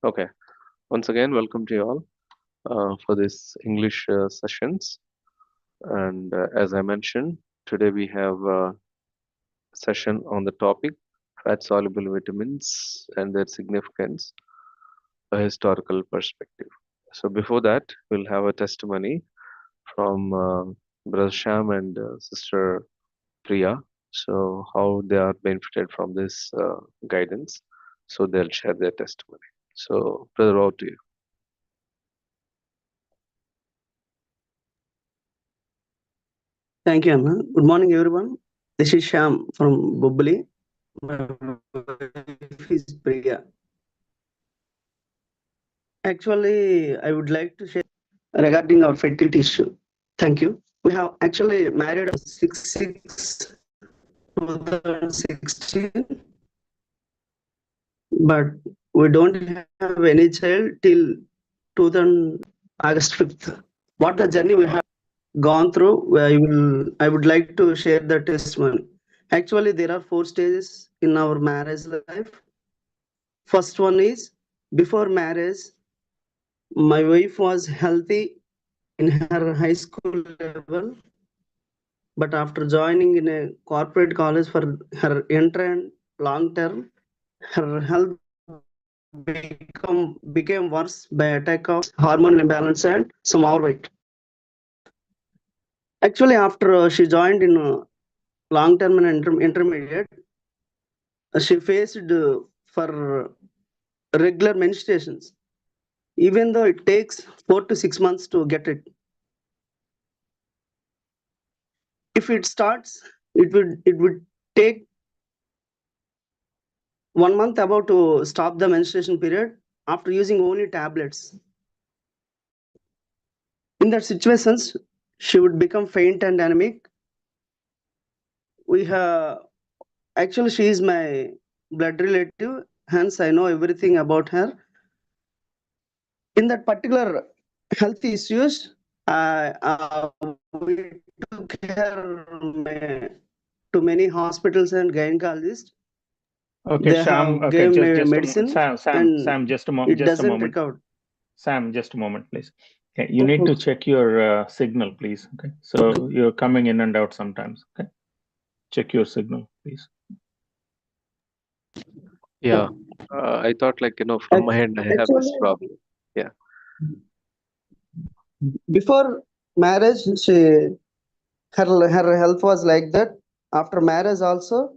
Okay. Once again, welcome to you all for this English sessions. And as I mentioned, today we have a session on the topic fat soluble vitamins and their significance, a historical perspective. So before that, we'll have a testimony from Brother Sham and Sister Priya. So how they are benefited from this guidance. So they'll share their testimony. So, Brother, over to you. Thank you, Anna. Good morning, everyone. This is Sham from Bubli. My wife is Priya. Actually, I would like to share regarding our fertility issue. Thank you. We have actually married on 6/6/2016, but we don't have any child till 2000 August 5th. What the journey we have gone through, I would like to share the testimony. Actually, there are 4 stages in our marriage life. First one is before marriage, my wife was healthy in her high school level, but after joining in a corporate college for her intern long term, her health became worse by attack of hormonal imbalance and some overweight. Actually, after she joined in long term and intermediate, she faced for regular menstruations, even though it takes 4 to 6 months to get it. If it starts, it would take 1 month about to stop the menstruation period after using only tablets. In that situations, she would become faint and anemic. We have actually she is my blood relative, hence I know everything about her. In that particular health issues, we took her to many hospitals and gynecologists. Okay, They Sham. have Okay, gave just a moment. medicine and Just a it just a doesn't moment. recover. Sam, just a moment, please. Okay, you need to check your signal, please. Okay, so you're coming in and out sometimes. Okay, check your signal, please. Yeah, I thought from my end I have this Actually, problem. Yeah. before marriage, her health was like that. After marriage also,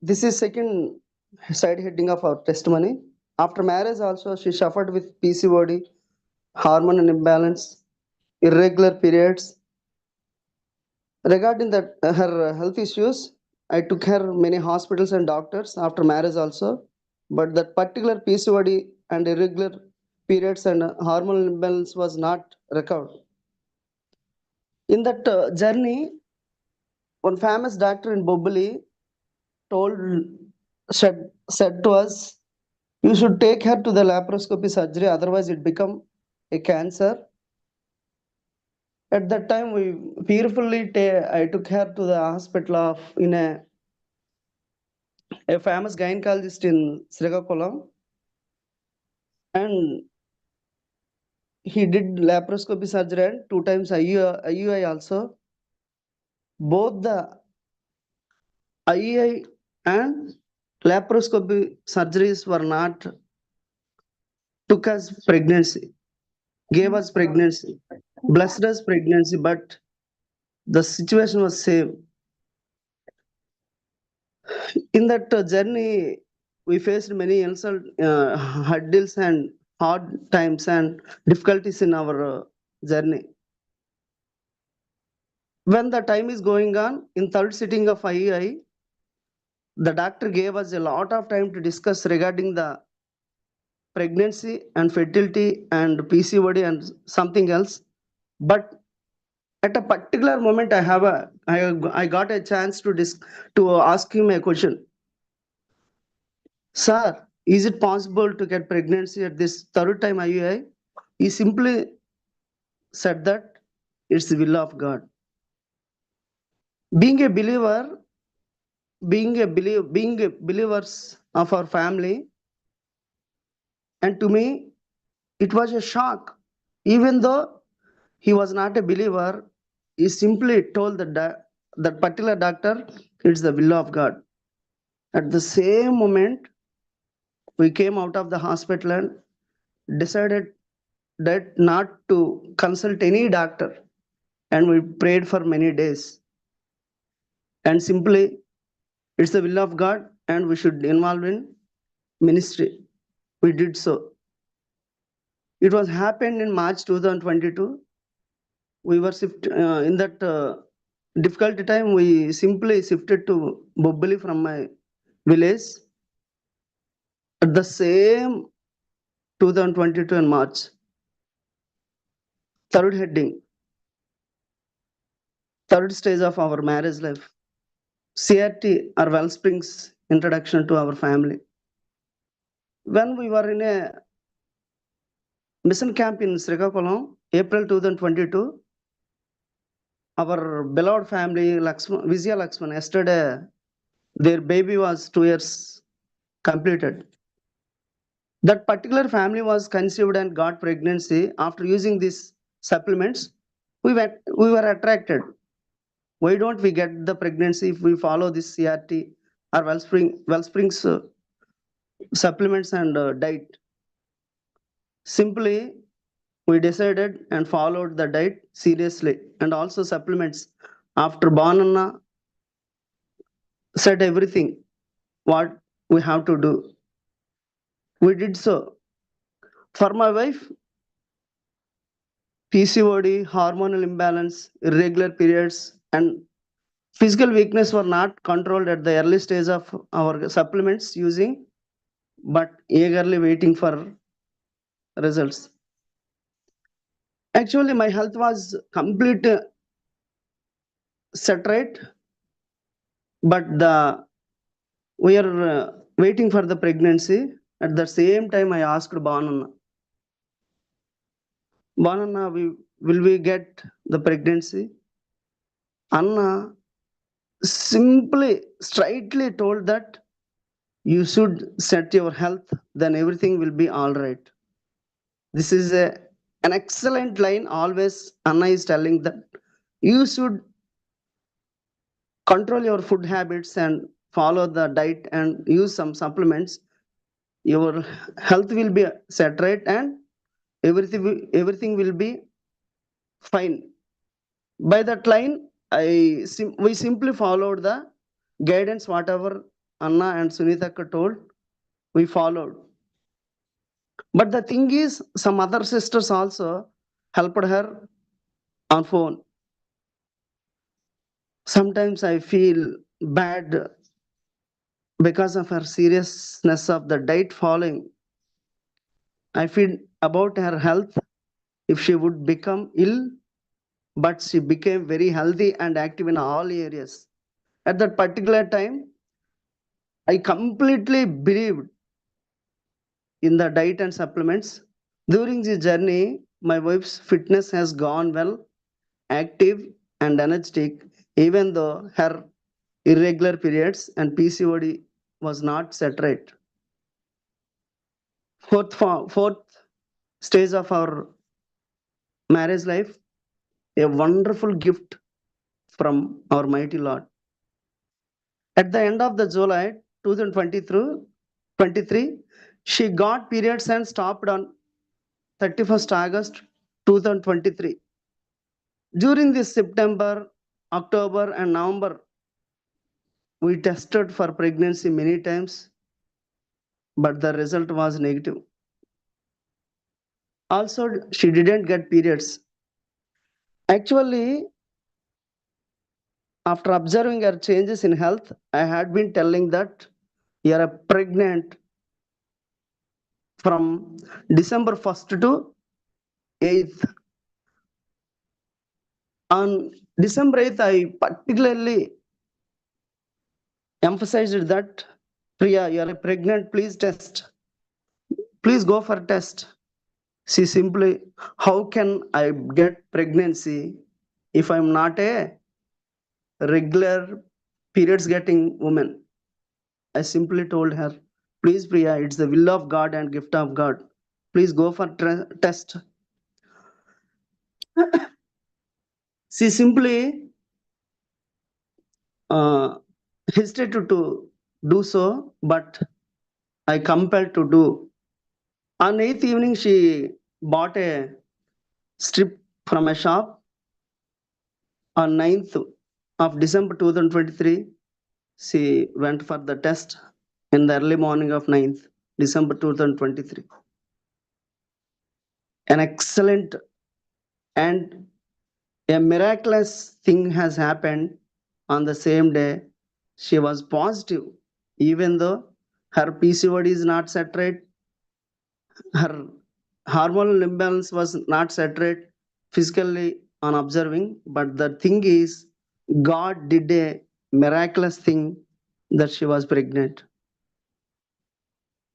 this is second side heading of our testimony. After marriage also, she suffered with PCOD, hormone imbalance, irregular periods. Regarding that her health issues, I took her many hospitals and doctors after marriage also. But that particular PCOD and irregular periods and hormonal imbalance was not recovered. In that journey, one famous doctor in Boboli told said to us, you should take her to the laparoscopy surgery, otherwise it become a cancer. At that time, we fearfully I took her to the hospital of in a famous gynecologist in Srikakulam, and he did laparoscopy surgery and 2 times IUI also. Both the IUI and laparoscopy surgeries were not took us pregnancy, gave us pregnancy, blessed us pregnancy, but the situation was same. In that journey, we faced many hurdles and hard times and difficulties in our journey. When the time is going on, in third sitting of IEI, the doctor gave us a lot of time to discuss regarding the pregnancy and fertility and PCOD and something else. But at a particular moment, I got a chance to ask him a question. Sir, is it possible to get pregnancy at this third time IUI? He simply said that it's the will of God. Being a believer, being a believers of our family, And to me, it was a shock. Even though he was not a believer, he simply told that particular doctor, it's the will of God. At the same moment, we came out of the hospital and decided that not to consult any doctor. And we prayed for many days. And simply, it's the will of God and we should involve in ministry. We did so. It was happened in March 2022. We were in that difficult time. We simply shifted to Bobbili from my village. At the same 2022 in March. Third heading, third stage of our marriage life. CRT or Wellsprings introduction to our family. When we were in a mission camp in Srikakulam, April 2022, our beloved family, Vijaya Laxman, yesterday, their baby was 2 years completed. That particular family was conceived and got pregnancy after using these supplements. We were attracted. Why don't we get the pregnancy if we follow this CRT or Wellsprings supplements and diet? Simply, we decided and followed the diet seriously and also supplements. After Banana said everything what we have to do, we did so. For my wife, PCOD, hormonal imbalance, irregular periods, and physical weakness were not controlled at the early stage of our supplements using, but eagerly waiting for results. Actually, my health was complete set right, but we are waiting for the pregnancy. At the same time, I asked Banana, will we get the pregnancy? Anna simply, straightly told that you should set your health, then everything will be all right. This is an excellent line. Always Anna is telling that you should control your food habits and follow the diet and use some supplements. Your health will be set right and everything will be fine. By that line, we simply followed the guidance whatever Anna and Sunitaka told. We followed. But the thing is, some other sisters also helped her on phone. Sometimes I feel bad because of her seriousness of the diet following. I feel about her health if she would become ill, but she became very healthy and active in all areas. At that particular time, I completely believed in the diet and supplements. During this journey, my wife's fitness has gone well, active and energetic, even though her irregular periods and PCOD was not set right. Fourth stage of our marriage life, a wonderful gift from our mighty Lord. At the end of the July 2023, she got periods and stopped on 31st August 2023. During this September, October, and November, we tested for pregnancy many times, but the result was negative. Also, she didn't get periods. Actually, after observing her changes in health, I had been telling that you are pregnant from December 1st to 8th. On December 8th, I particularly emphasized that, Priya, you are pregnant, please test. Please go for test. She simply, how can I get pregnancy if I'm not a regular periods getting woman? I simply told her, please Priya, it's the will of God and gift of God. please go for test. She simply hesitated to do so, but I compelled to do. On 8th evening, she bought a strip from a shop. On 9th of December 2023, she went for the test in the early morning of 9th December 2023. An excellent and a miraculous thing has happened on the same day. She was positive, even though her PCOD is not set right, her hormonal imbalance was not set right physically on observing, but the thing is, God did a miraculous thing that she was pregnant.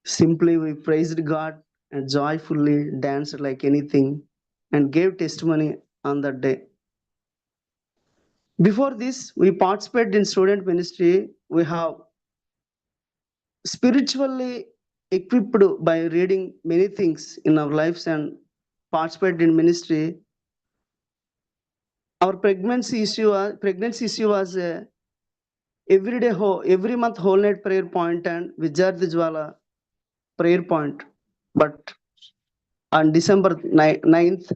Simply, we praised God and joyfully danced like anything and gave testimony on that day. Before this, we participated in student ministry. We have spiritually equipped by reading many things in our lives and participated in ministry. Our pregnancy issue was every month whole night prayer point and Vidyarthi Jwala prayer point. But on December 9th,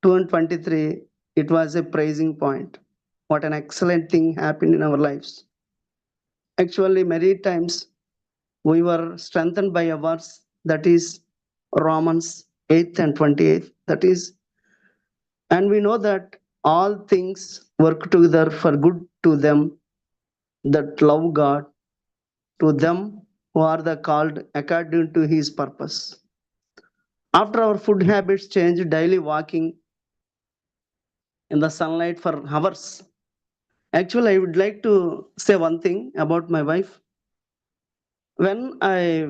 2023, it was a praising point. What an excellent thing happened in our lives. Actually, many times we were strengthened by a verse that is Romans 8th and 28th. That is, and we know that all things work together for good to them that love God, to them who are the called according to his purpose. After our food habits change, daily walking in the sunlight for hours. Actually, I would like to say one thing about my wife. When I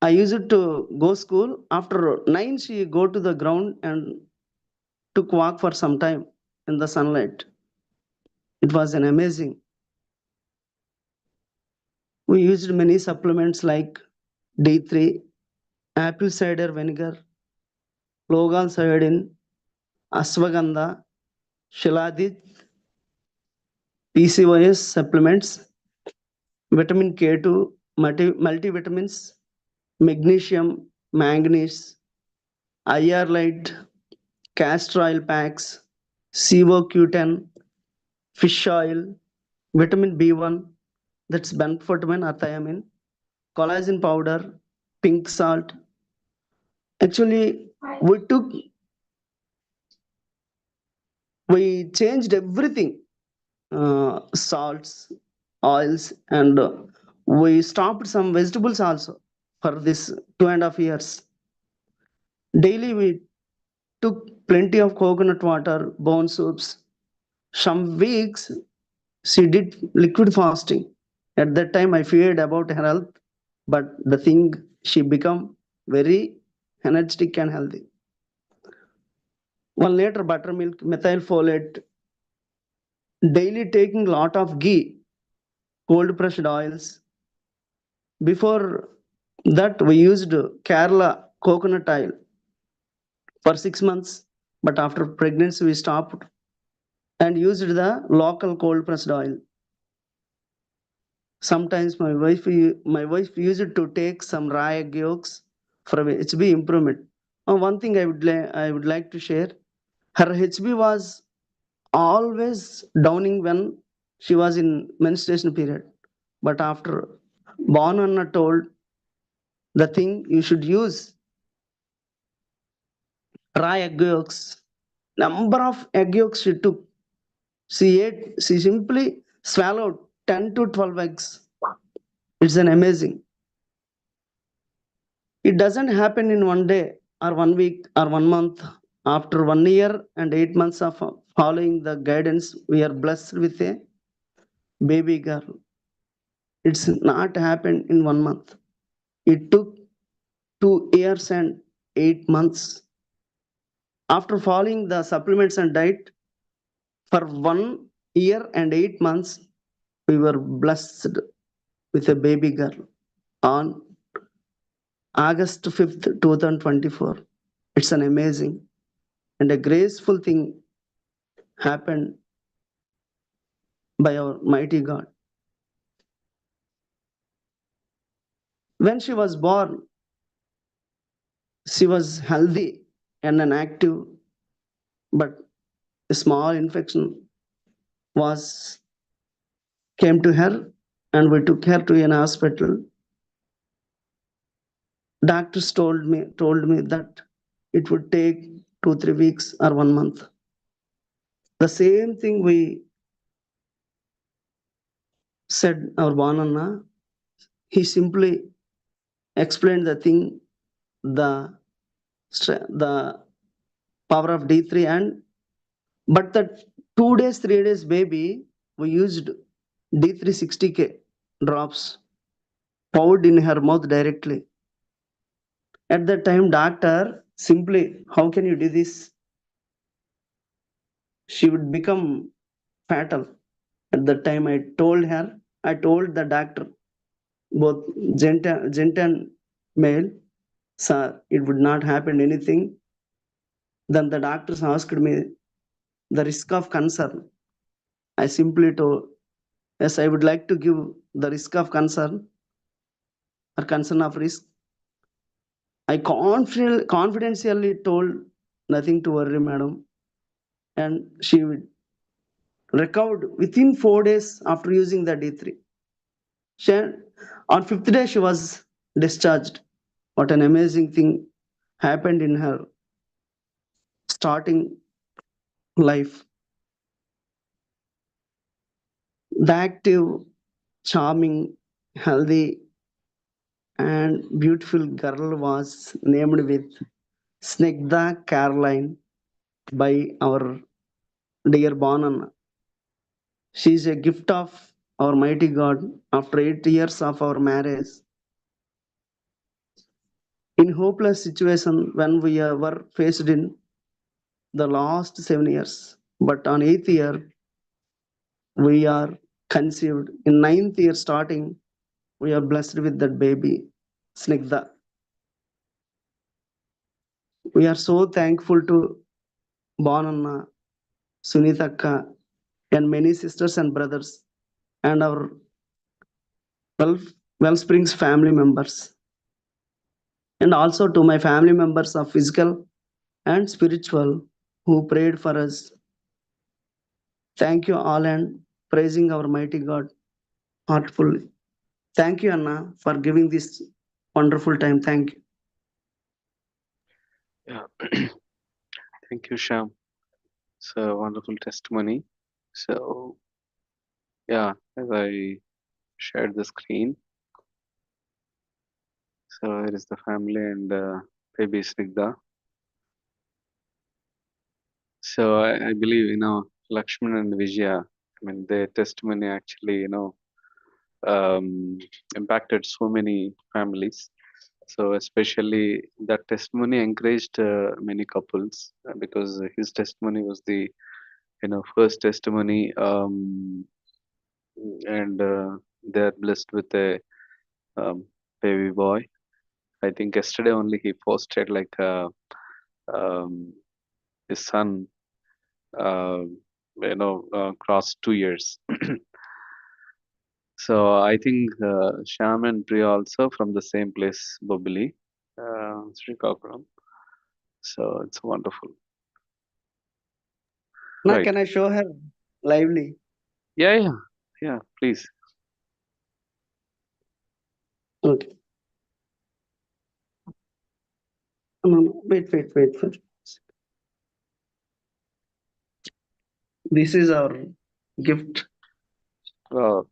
used to go school, after 9 she go to the ground and took walk for some time in the sunlight. It was an amazing. We used many supplements like D3, apple cider vinegar, Logal iodine, ashwagandha, shilajit, PCOS supplements, vitamin K2, multivitamins, magnesium, manganese, IR light, castor oil packs, CoQ10, fish oil, vitamin B1, that's benfotiamine or thiamine, collagen powder, pink salt. Actually, we changed everything, salts, oils, and we stopped some vegetables also for this 2.5 years. Daily we took plenty of coconut water, bone soups. Some weeks she did liquid fasting. At that time I feared about her health, but the thing, she become very energetic and healthy. 1 liter buttermilk, methyl folate, daily taking lot of ghee, cold pressed oils. Before that, we used Kerala coconut oil for 6 months, but after pregnancy, we stopped and used the local cold pressed oil. Sometimes my wife used to take some raw egg yolks for HB improvement. One thing I would like to share: her HB was always downing when she was in menstruation period, but after born Anna told the thing, you should use raw egg yolks. Number of egg yolks she took. She simply swallowed 10 to 12 eggs. It's an amazing. It doesn't happen in one day or 1 week or 1 month. After 1 year and 8 months of following the guidance, we are blessed with a baby girl. It's not happened in 1 month. It took 2 years and 8 months. After following the supplements and diet for 1 year and 8 months, we were blessed with a baby girl on August 5th, 2024. It's an amazing and a graceful thing happened by our mighty God. When she was born, she was healthy and an active, but a small infection was came to her, and we took her to an hospital. Doctors told me that it would take 2 3 weeks or 1 month. The same thing we said our Banana. He simply explained the thing, the the power of D3, and but the 2 days 3 days baby, we used D360K drops poured in her mouth directly. At that time, doctor simply, how can you do this? She would become fatal. At that time, I told the doctor, both gent and male, sir, it would not happen anything. Then the doctors asked me the risk of concern. I simply told, yes, I would like to give the risk of concern or concern of risk. I confidentially told nothing to worry, madam, and she would recovered within 4 days after using the D3. She, on fifth day, she was discharged. What an amazing thing happened in her starting life. The active, charming, healthy, and beautiful girl was named with Snigdha Caroline by our dear Bonanna. She is a gift of our mighty God after 8 years of our marriage. In hopeless situation when we were faced in the last 7 years, but on 8th year we are conceived. In 9th year starting, we are blessed with that baby, Snigdha. We are so thankful to Bonanna, Sunitaka, and many sisters and brothers, and our well, Wellsprings family members, and also to my family members of physical and spiritual who prayed for us. Thank you all and praising our mighty God heartfully. Thank you, Anna, for giving this wonderful time. Thank you. Yeah, thank you, Sham. It's a wonderful testimony. So, yeah, as I shared the screen, so here is the family and baby Snigdha. So I believe, Lakshman and Vijaya, I mean, their testimony actually, impacted so many families. So especially that testimony encouraged many couples because his testimony was the, first testimony, and they're blessed with a um, baby boy. I think yesterday only he posted like um, his son, uh, crossed 2 years. So I think Sham and Priya also from the same place, Bobili, Srikakulam. So it's wonderful. Now, Right. can I show her lively? Yeah, yeah, yeah. Please. Okay. No, no, wait. This is our gift. Uh,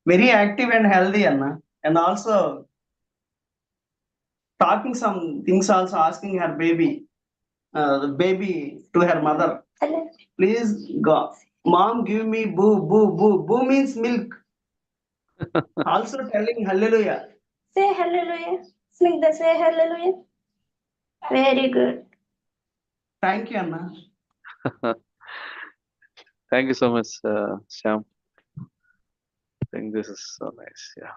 Very active and healthy, Anna. And also talking some things, also asking her baby, the baby to her mother. Please, God, mom, give me boo, boo, boo. Boo means milk. Also telling hallelujah. Say hallelujah. Smigda, say hallelujah. Very good. Thank you, Anna. Thank you so much, Sham. think this is so nice. Yeah.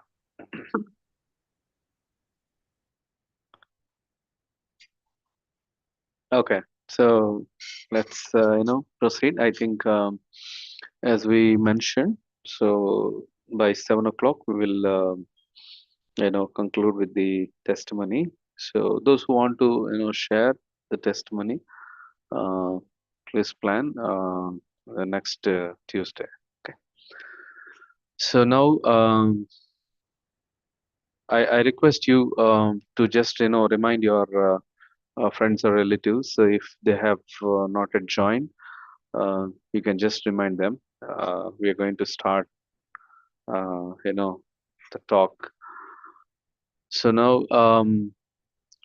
Okay. So let's proceed. I think as we mentioned, so by 7 o'clock we will conclude with the testimony. So those who want to share the testimony, uh, please plan the next Tuesday. Okay. So now I request you to just remind your friends or relatives. So if they have not yet joined, you can just remind them. We are going to start the talk. So now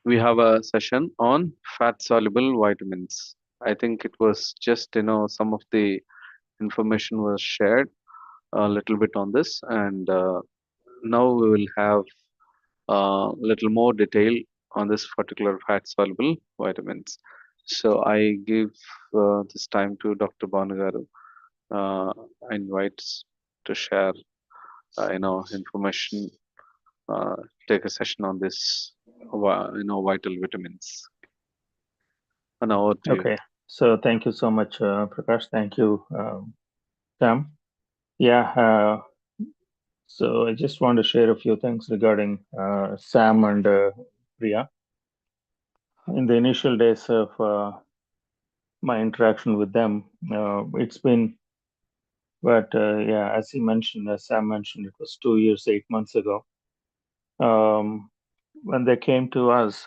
we have a session on fat soluble vitamins. I think it was just some of the information was shared a little bit on this, and now we will have a little more detail on this particular fat soluble vitamins. So I give this time to Dr. Banagaru. I invite to share information, uh, take a session on this vital vitamins. And now over to you. Okay. So thank you so much, Prakash. Thank you, Sam. Yeah. So I just want to share a few things regarding Sam and Priya. In the initial days of my interaction with them, it's been, but yeah, as he mentioned, as Sam mentioned, it was 2 years, 8 months ago. When they came to us,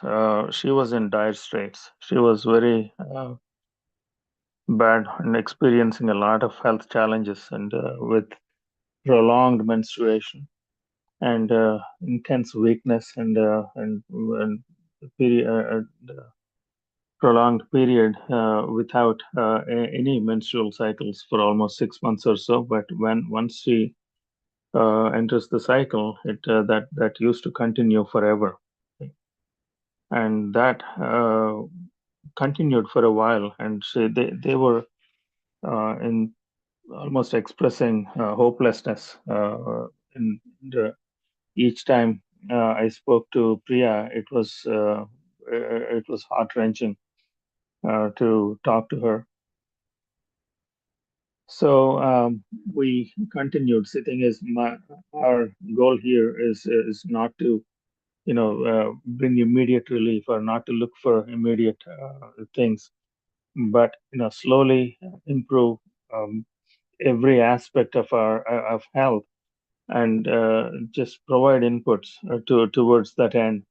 she was in dire straits. She was very bad and experiencing a lot of health challenges, and with prolonged menstruation and intense weakness and period, prolonged period without any menstrual cycles for almost 6 months or so. But when once she enters the cycle, it that used to continue forever, and that continued for a while. And they were in almost expressing hopelessness. In each time I spoke to Priya, it was heart wrenching to talk to her. So we continued. Sitting is our goal here is not to bring immediate relief or not to look for immediate things, but slowly improve every aspect of our of health, and just provide inputs towards that end,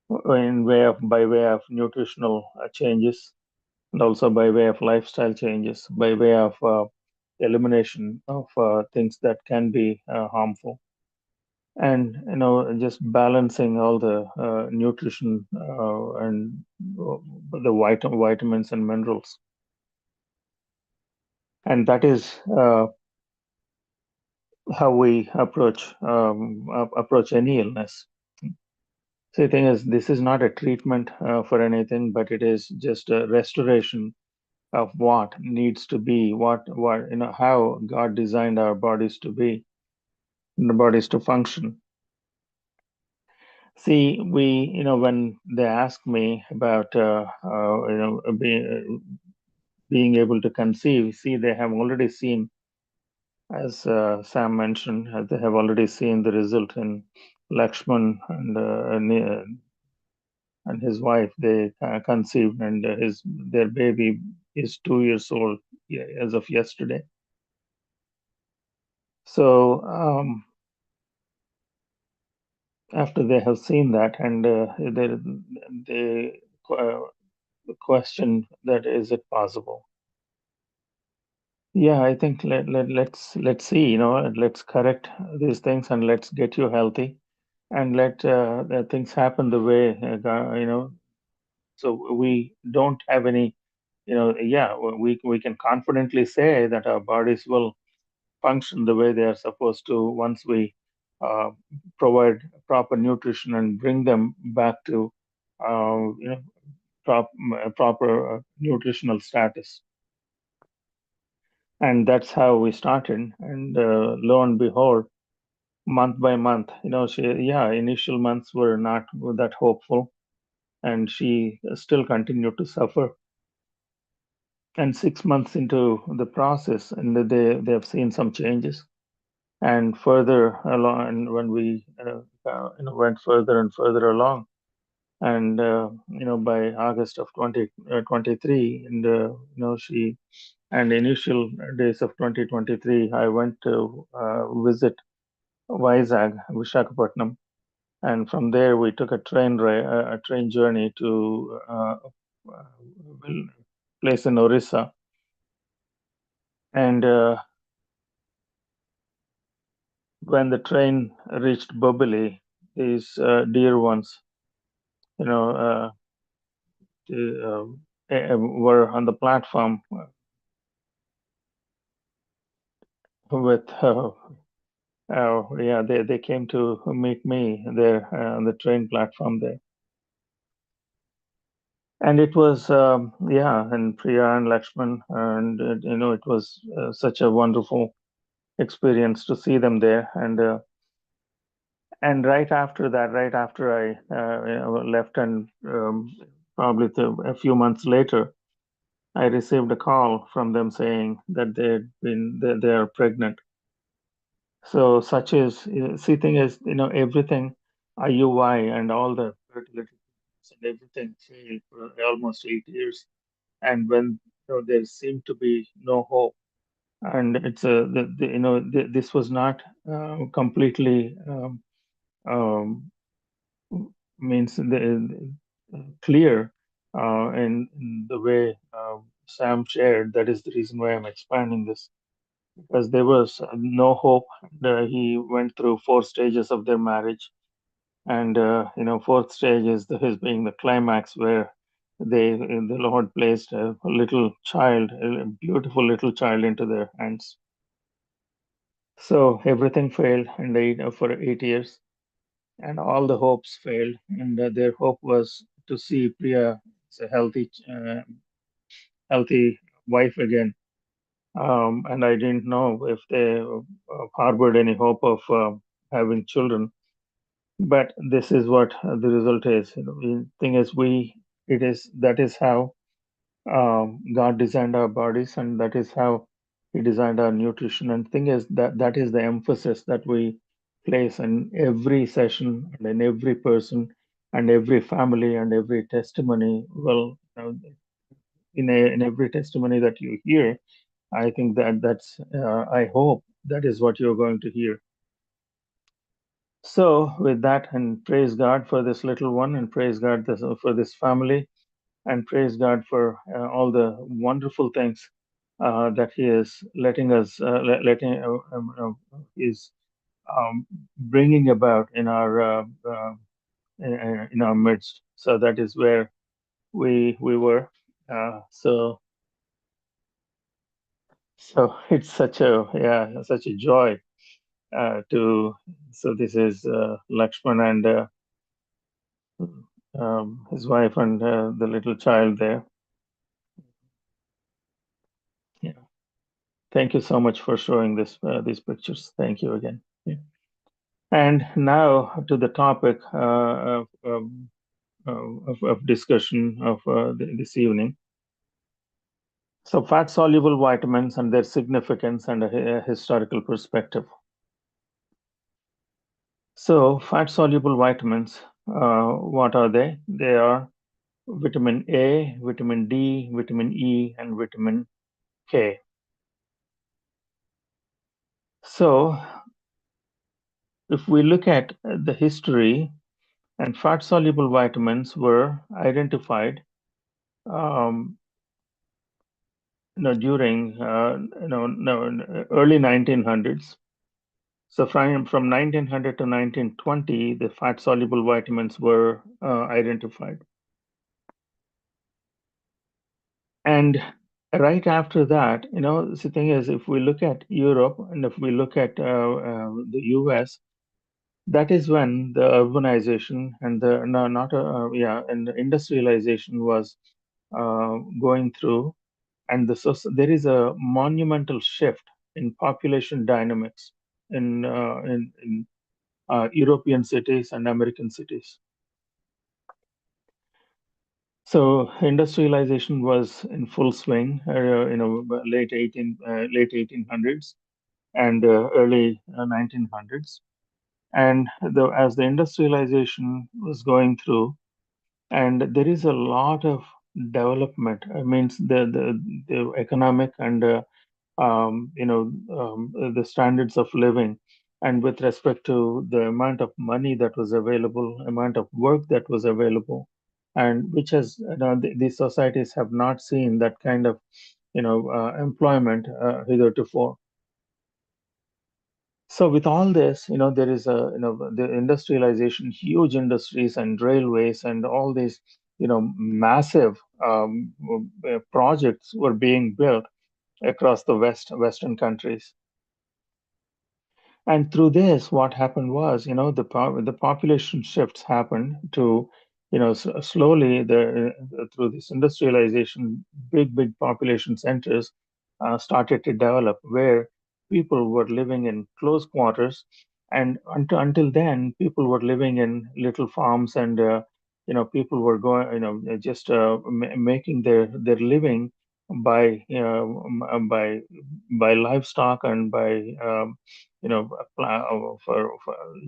by way of nutritional changes, and also by way of lifestyle changes, by way of elimination of things that can be harmful, and just balancing all the nutrition and the vitamins and minerals. And that is how we approach any illness. So the thing is, this is not a treatment for anything, but it is just a restoration of what needs to be, what how God designed our bodies to be, and the bodies to function. See, when they ask me about being able to conceive, see, they have already seen, as Sam mentioned, they have already seen the result in Lakshman and his wife. They conceived, and their baby is 2 years old as of yesterday. So after they have seen that, and they question that, is it possible? Yeah, I think let's see, let's correct these things, and let's get you healthy, and let things happen the way so we don't have any, yeah, we can confidently say that our bodies will function the way they are supposed to once we uh, provide proper nutrition and bring them back to you know proper nutritional status. And that's how we started. And lo and behold, month by month, initial months were not that hopeful, and she still continued to suffer. And 6 months into the process, and they have seen some changes. And further along, and when we went further and further along, and by August of 2023, and she and initial days of 2023, I went to visit Visakhapatnam, and from there we took a train journey to a place in Orissa, and when the train reached Bobili, these dear ones, you know, were on the platform with they came to meet me there on the train platform there. And it was, and Priya and Lakshman, and it was such a wonderful experience to see them there. And right after that, right after I left, and probably a few months later, I received a call from them saying that they are pregnant. So such is, see, thing is, everything, IUI and all the fertility and everything failed for almost 8 years. And when there seemed to be no hope, and it's this was not completely means clear in the way Sam shared. That is the reason why I'm expanding this, because there was no hope. He went through 4 stages of their marriage, and fourth stage is his being the climax, where the Lord placed a little child, a beautiful little child, into their hands. So everything failed, and for 8 years, and all the hopes failed. And their hope was to see Priya as a healthy wife again. And I didn't know if they harbored any hope of having children. But this is what the result is. The thing is, that is how God designed our bodies, and that is how He designed our nutrition. And thing is that is the emphasis that we place in every session and in every person and every family and every testimony. Well, in every testimony that you hear, I think that's I hope that is what you're going to hear. So with that, and praise God for this little one, and praise God for this family, and praise God for all the wonderful things that He is letting us, is bringing about in our midst. So that is where we were. So it's such a joy to. So this is Lakshman and his wife and the little child there. Yeah. Thank you so much for showing these pictures. Thank you again. Yeah. And now to the topic of discussion of this evening. So fat-soluble vitamins and their significance and a historical perspective. So fat-soluble vitamins, what are they? They are vitamin A, vitamin D, vitamin E, and vitamin K. So if we look at the history, and fat-soluble vitamins were identified during early 1900s. So from 1900 to 1920, the fat-soluble vitamins were identified. And right after that, the thing is, if we look at Europe and if we look at the US, that is when the urbanization and and the industrialization was going through. and there is a monumental shift in population dynamics in European cities and American cities. So industrialization was in full swing, late 1800s and early 1900s. And as the industrialization was going through, and there is a lot of development. It means the economic and the standards of living, and with respect to the amount of money that was available, amount of work that was available, and which has these societies have not seen that kind of employment hitherto. So with all this, there is the industrialization, huge industries and railways and all these, massive projects were being built across the Western countries. And through this, what happened was, the population shifts happened to, slowly through this industrialization, big population centers started to develop where people were living in close quarters, and until then, people were living in little farms, and people were going, just making their living by by livestock and by for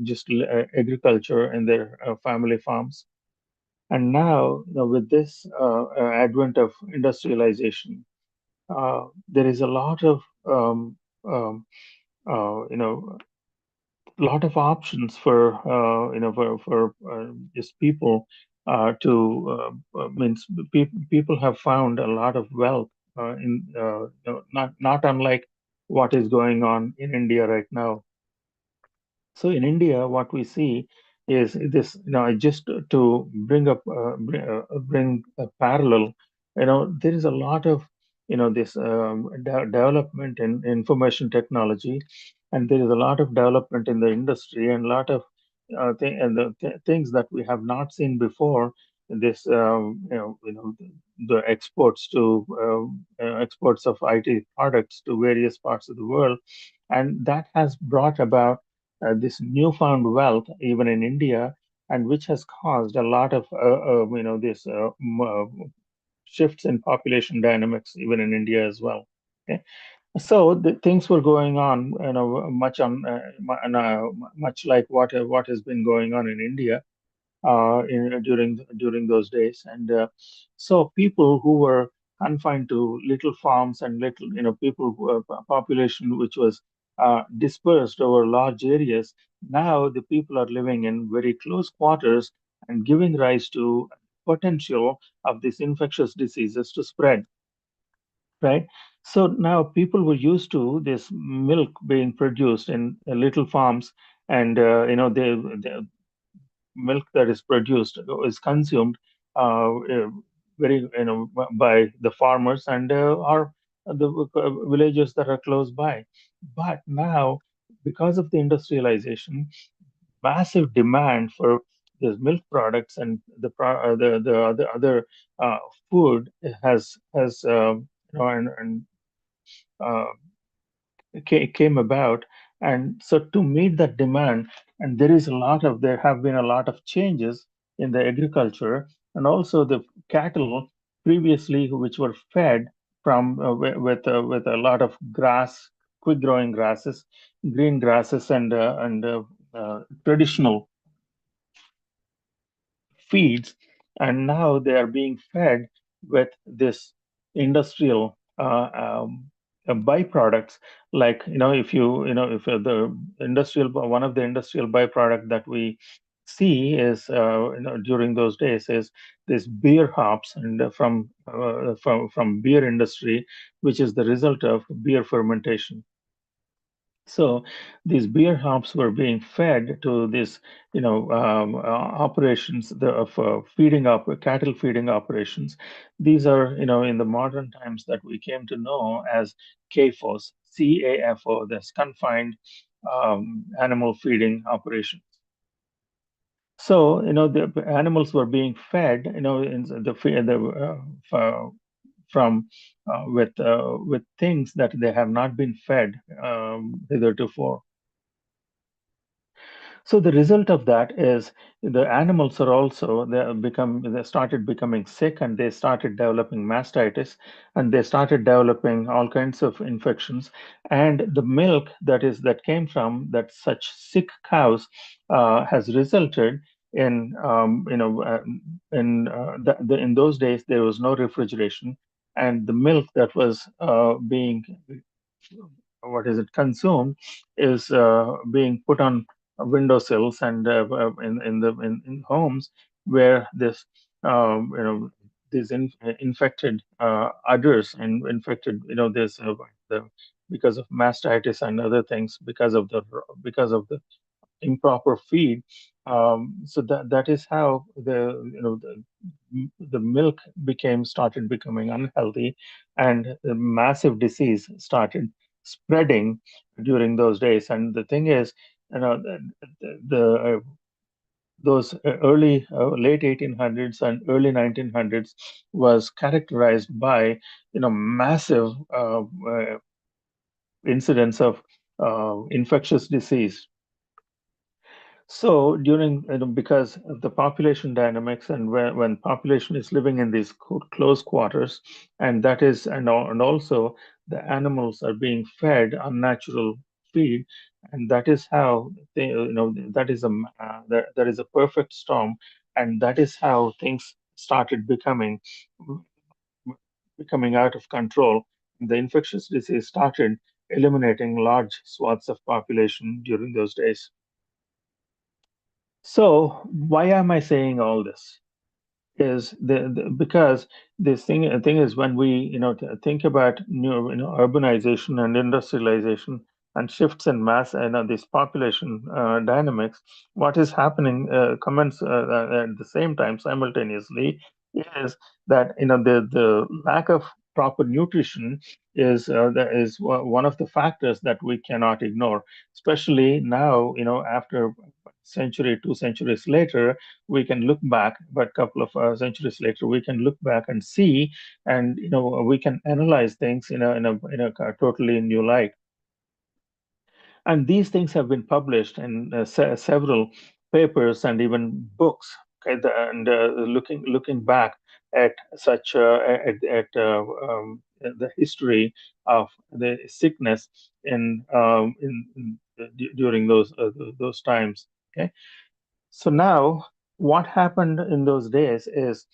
just agriculture in their family farms. And now, with this advent of industrialization, there is a lot of um, lot of options for just people to means people have found a lot of wealth in not unlike what is going on in India right now. So in India, what we see is this, just to bring a parallel, there is a lot of, this development in information technology, and there is a lot of development in the industry, and a lot of things that we have not seen before. This, the exports to exports of IT products to various parts of the world, and that has brought about this newfound wealth even in India, and which has caused a lot of this shifts in population dynamics even in India as well. Okay, so the things were going on, much like what has been going on in India during those days. And so people who were confined to little farms and little, people population which was dispersed over large areas. Now the people are living in very close quarters and giving rise to potential of these infectious diseases to spread, right? So now people were used to this milk being produced in little farms, and milk that is produced is consumed very by the farmers and or the villages that are close by. But now, because of the industrialization, massive demand for these milk products and the other uh, food has and uh, came about. And so to meet that demand, and there have been a lot of changes in the agriculture, and also the cattle previously which were fed from with a lot of grass, quick growing grasses, green grasses, and traditional feeds, and now they are being fed with this industrial byproducts. Like, if if the industrial one of the industrial byproduct that we see is during those days is this beer hops, and from beer industry, which is the result of beer fermentation. So these beer hops were being fed to these, operations of feeding up cattle feeding operations. These are, in the modern times that we came to know as CAFOs, CAFO, that's confined animal feeding operations. So, the animals were being fed, in the from with things that they have not been fed hitherto. So the result of that is the animals are also they started becoming sick, and they started developing mastitis, and they started developing all kinds of infections. And the milk that came from that such sick cows has resulted in in those days there was no refrigeration, and the milk that was being what is it consumed is being put on windowsills and in homes where this these infected udders and infected this the because of mastitis and other things because of the improper feed. So that is how the milk started becoming unhealthy, and a massive disease started spreading during those days. And the thing is, the those early late 1800s and early 1900s was characterized by massive incidents of infectious disease. So during because of the population dynamics, and when population is living in these close quarters, and that is and also the animals are being fed unnatural feed, and that is how they that is that is a perfect storm, and that is how things started becoming out of control. The infectious disease started eliminating large swaths of population during those days. So why am I saying all this? Is because this thing is when we think about urbanization and industrialization and shifts in mass and this population dynamics, what is happening comments at the same time simultaneously is that the lack of proper nutrition is that is one of the factors that we cannot ignore, especially now after century 2 centuries later we can look back, but a couple of centuries later, we can look back and see, and we can analyze things in a totally new light. And these things have been published in several papers and even books. Okay, and looking back at such the history of the sickness during those times. Okay, so now, what happened in those days is,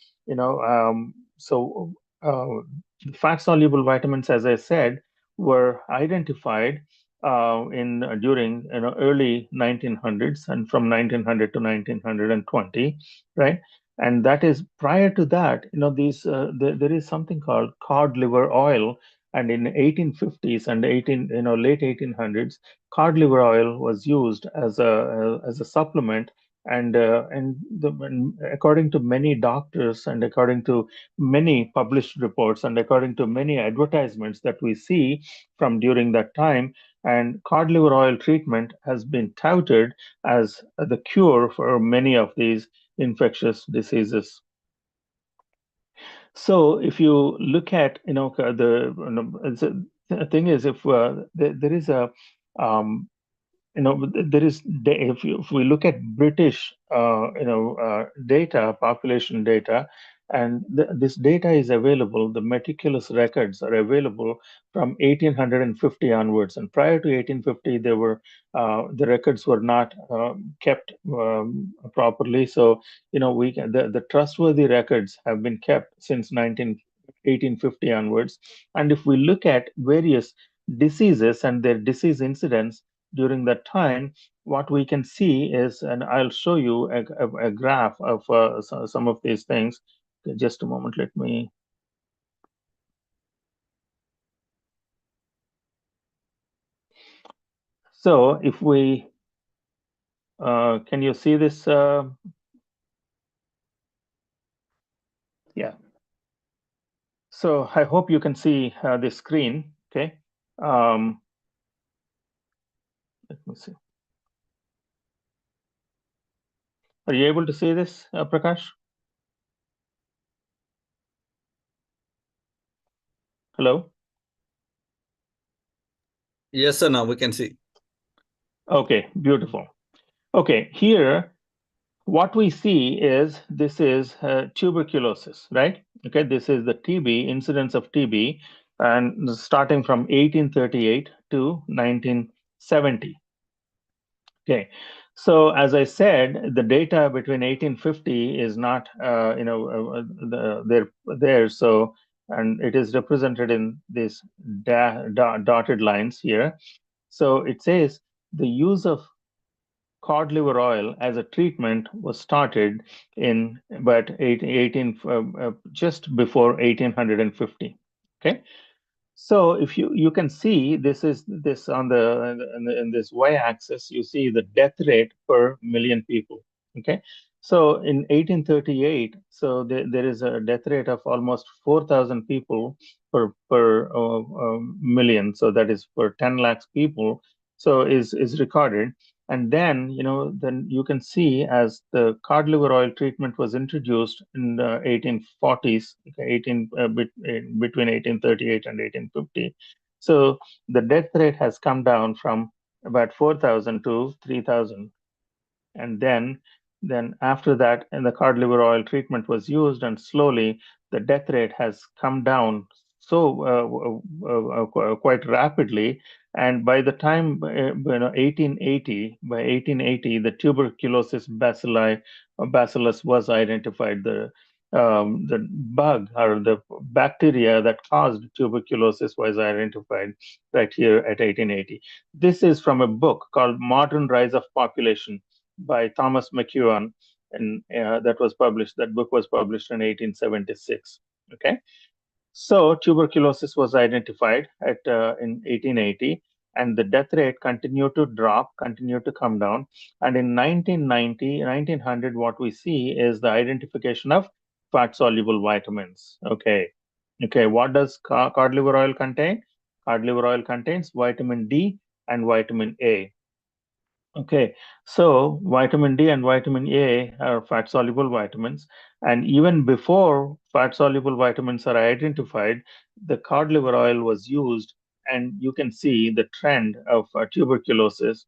fat soluble vitamins, as I said, were identified in during early 1900s and from 1900 to 1920, right? And that is prior to that, there is something called cod liver oil, and in 1850s and late 1800s, cod liver oil was used as a supplement, and according to many doctors and according to many published reports and according to many advertisements that we see from during that time, and cod liver oil treatment has been touted as the cure for many of these infectious diseases. So if you look at the thing is, if there is a um, there is if we look at British data, population data, and this data is available, the meticulous records are available from 1850 onwards, and prior to 1850 they were the records were not kept properly. So the trustworthy records have been kept since 1850 onwards. And if we look at various diseases and their disease incidence during that time, what we can see is, and I'll show you a graph of some of these things. Okay, just a moment, let me. So if we, can you see this? Yeah. So I hope you can see the screen. Okay. Let me see. Are you able to see this, Prakash? Hello? Yes, sir. Now we can see. Okay, beautiful. Okay, here what we see is this is tuberculosis, right? Okay, this is the TB, incidence of TB, and starting from 1838 to 1970. Okay, so as I said, the data between 1850 is not, there. So, and it is represented in these dotted lines here. So it says the use of cod liver oil as a treatment was started in about 18 just before 1850. Okay, so if you can see this is this on in this y-axis, you see the death rate per million people. Okay, so in 1838, so there is a death rate of almost 4,000 people per million. So that is per 10 lakhs people. So is recorded. And then, then you can see as the cod liver oil treatment was introduced in the 1840s, okay, between 1838 and 1850. So the death rate has come down from about 4,000 to 3,000. And then after that, and the cod liver oil treatment was used, and slowly the death rate has come down so quite rapidly. And by the time 1880, by 1880, the tuberculosis bacillus was identified. The bug or the bacteria that caused tuberculosis was identified right here at 1880. This is from a book called Modern Rise of Population by Thomas McEwan, and that was published. That book was published in 1876. Okay, so tuberculosis was identified at in 1880, and the death rate continued to drop, continued to come down. And in 1990, 1900, what we see is the identification of fat soluble vitamins. Okay, what does cod liver oil contain? Cod liver oil contains vitamin D and vitamin A. Okay, so vitamin D and vitamin A are fat soluble vitamins. And even before fat soluble vitamins are identified, the cod liver oil was used. And you can see the trend of tuberculosis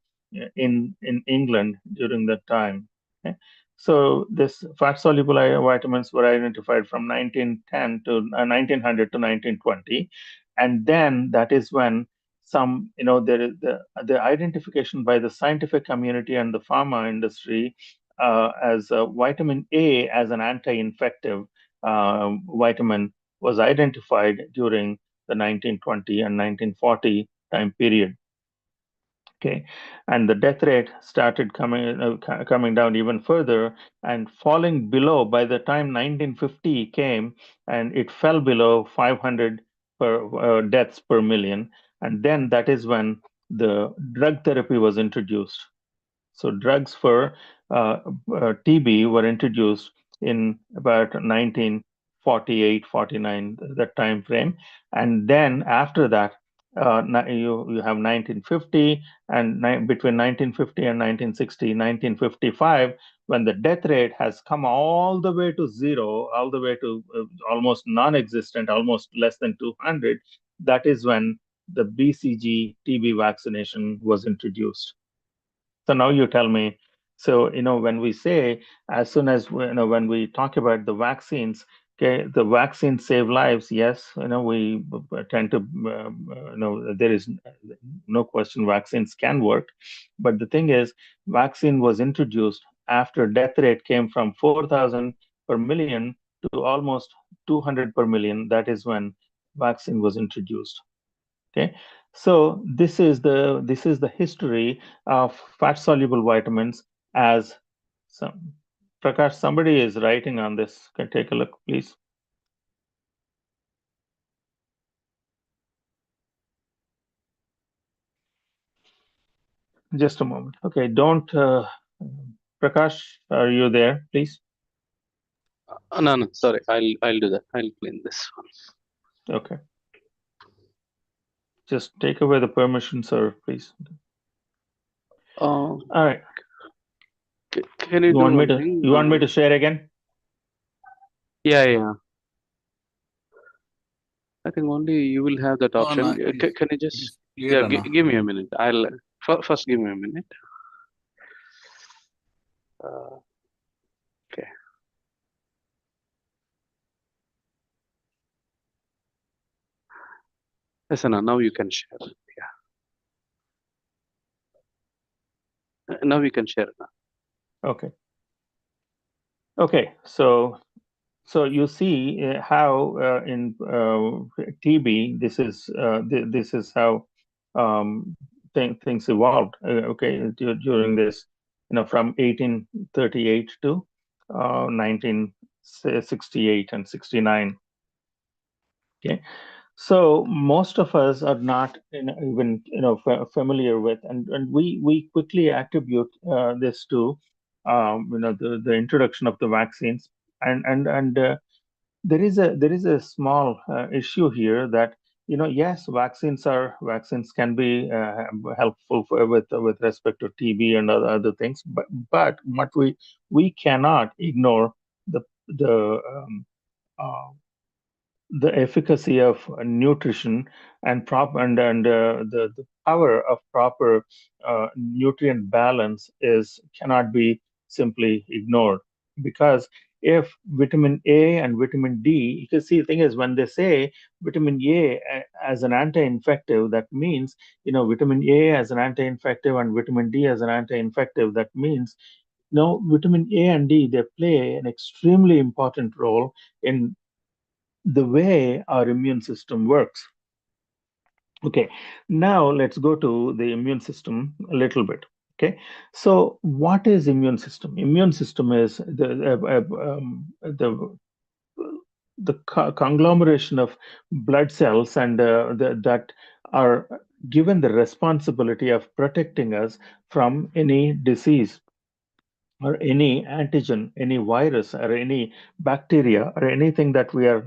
in England during that time. Okay? So this fat soluble vitamins were identified from 1910 to 1900 to 1920. And then that is when some, there is the identification by the scientific community and the pharma industry as vitamin A as an anti-infective vitamin was identified during the 1920 and 1940 time period. Okay, and the death rate started coming down even further and falling below. By the time 1950 came, and it fell below 500 deaths per million, and then that is when the drug therapy was introduced. So drugs for TB were introduced in about 1948, 49, that time frame. And then after that, you have 1950, and between 1950 and 1960, 1955, when the death rate has come all the way to zero, all the way to almost non-existent, almost less than 200, that is when the BCG TB vaccination was introduced. So now you tell me. So when we say, as soon as when we talk about the vaccines, okay, the vaccines save lives. Yes, we tend to there is no question vaccines can work, but the thing is, vaccine was introduced after death rate came from 4,000 per million to almost 200 per million. That is when vaccine was introduced. Okay, so this is the history of fat soluble vitamins as some. Prakash, somebody is writing on this. Can take a look, please. Just a moment. Okay, don't Prakash, are you there, please? No, no, sorry. I'll do that. I'll clean this one. Okay. Just take away the permission, sir, please. All right. Can you do one thing? You want me to share again? Yeah, yeah. I think only you will have that No, option. no, Can you it just, is clear, yeah, Anna. give me a minute. I'll first give me a minute. Uh, okay. Yes, Anna, now you can share. Yeah. Now we can share now. Okay. Okay. So you see how in TB this is how things evolved. Okay, during this, from 1838 to 1968 and 69. Okay, so most of us are not even familiar with, and we quickly attribute this to the introduction of the vaccines, and there is a small issue here that yes, vaccines can be helpful with respect to TB and other things, but what we cannot ignore the uh, the efficacy of nutrition and the power of proper nutrient balance is cannot be simply ignored, because if vitamin A and vitamin D, you can see, the thing is, when they say vitamin A as an anti-infective, that means vitamin A as an anti-infective and vitamin D as an anti-infective, that means vitamin A and D, they play an extremely important role in the way our immune system works. Okay, now let's go to the immune system a little bit. Okay, so what is immune system? Immune system is the conglomeration of blood cells and that are given the responsibility of protecting us from any disease or any antigen, any virus, or any bacteria, or anything that we are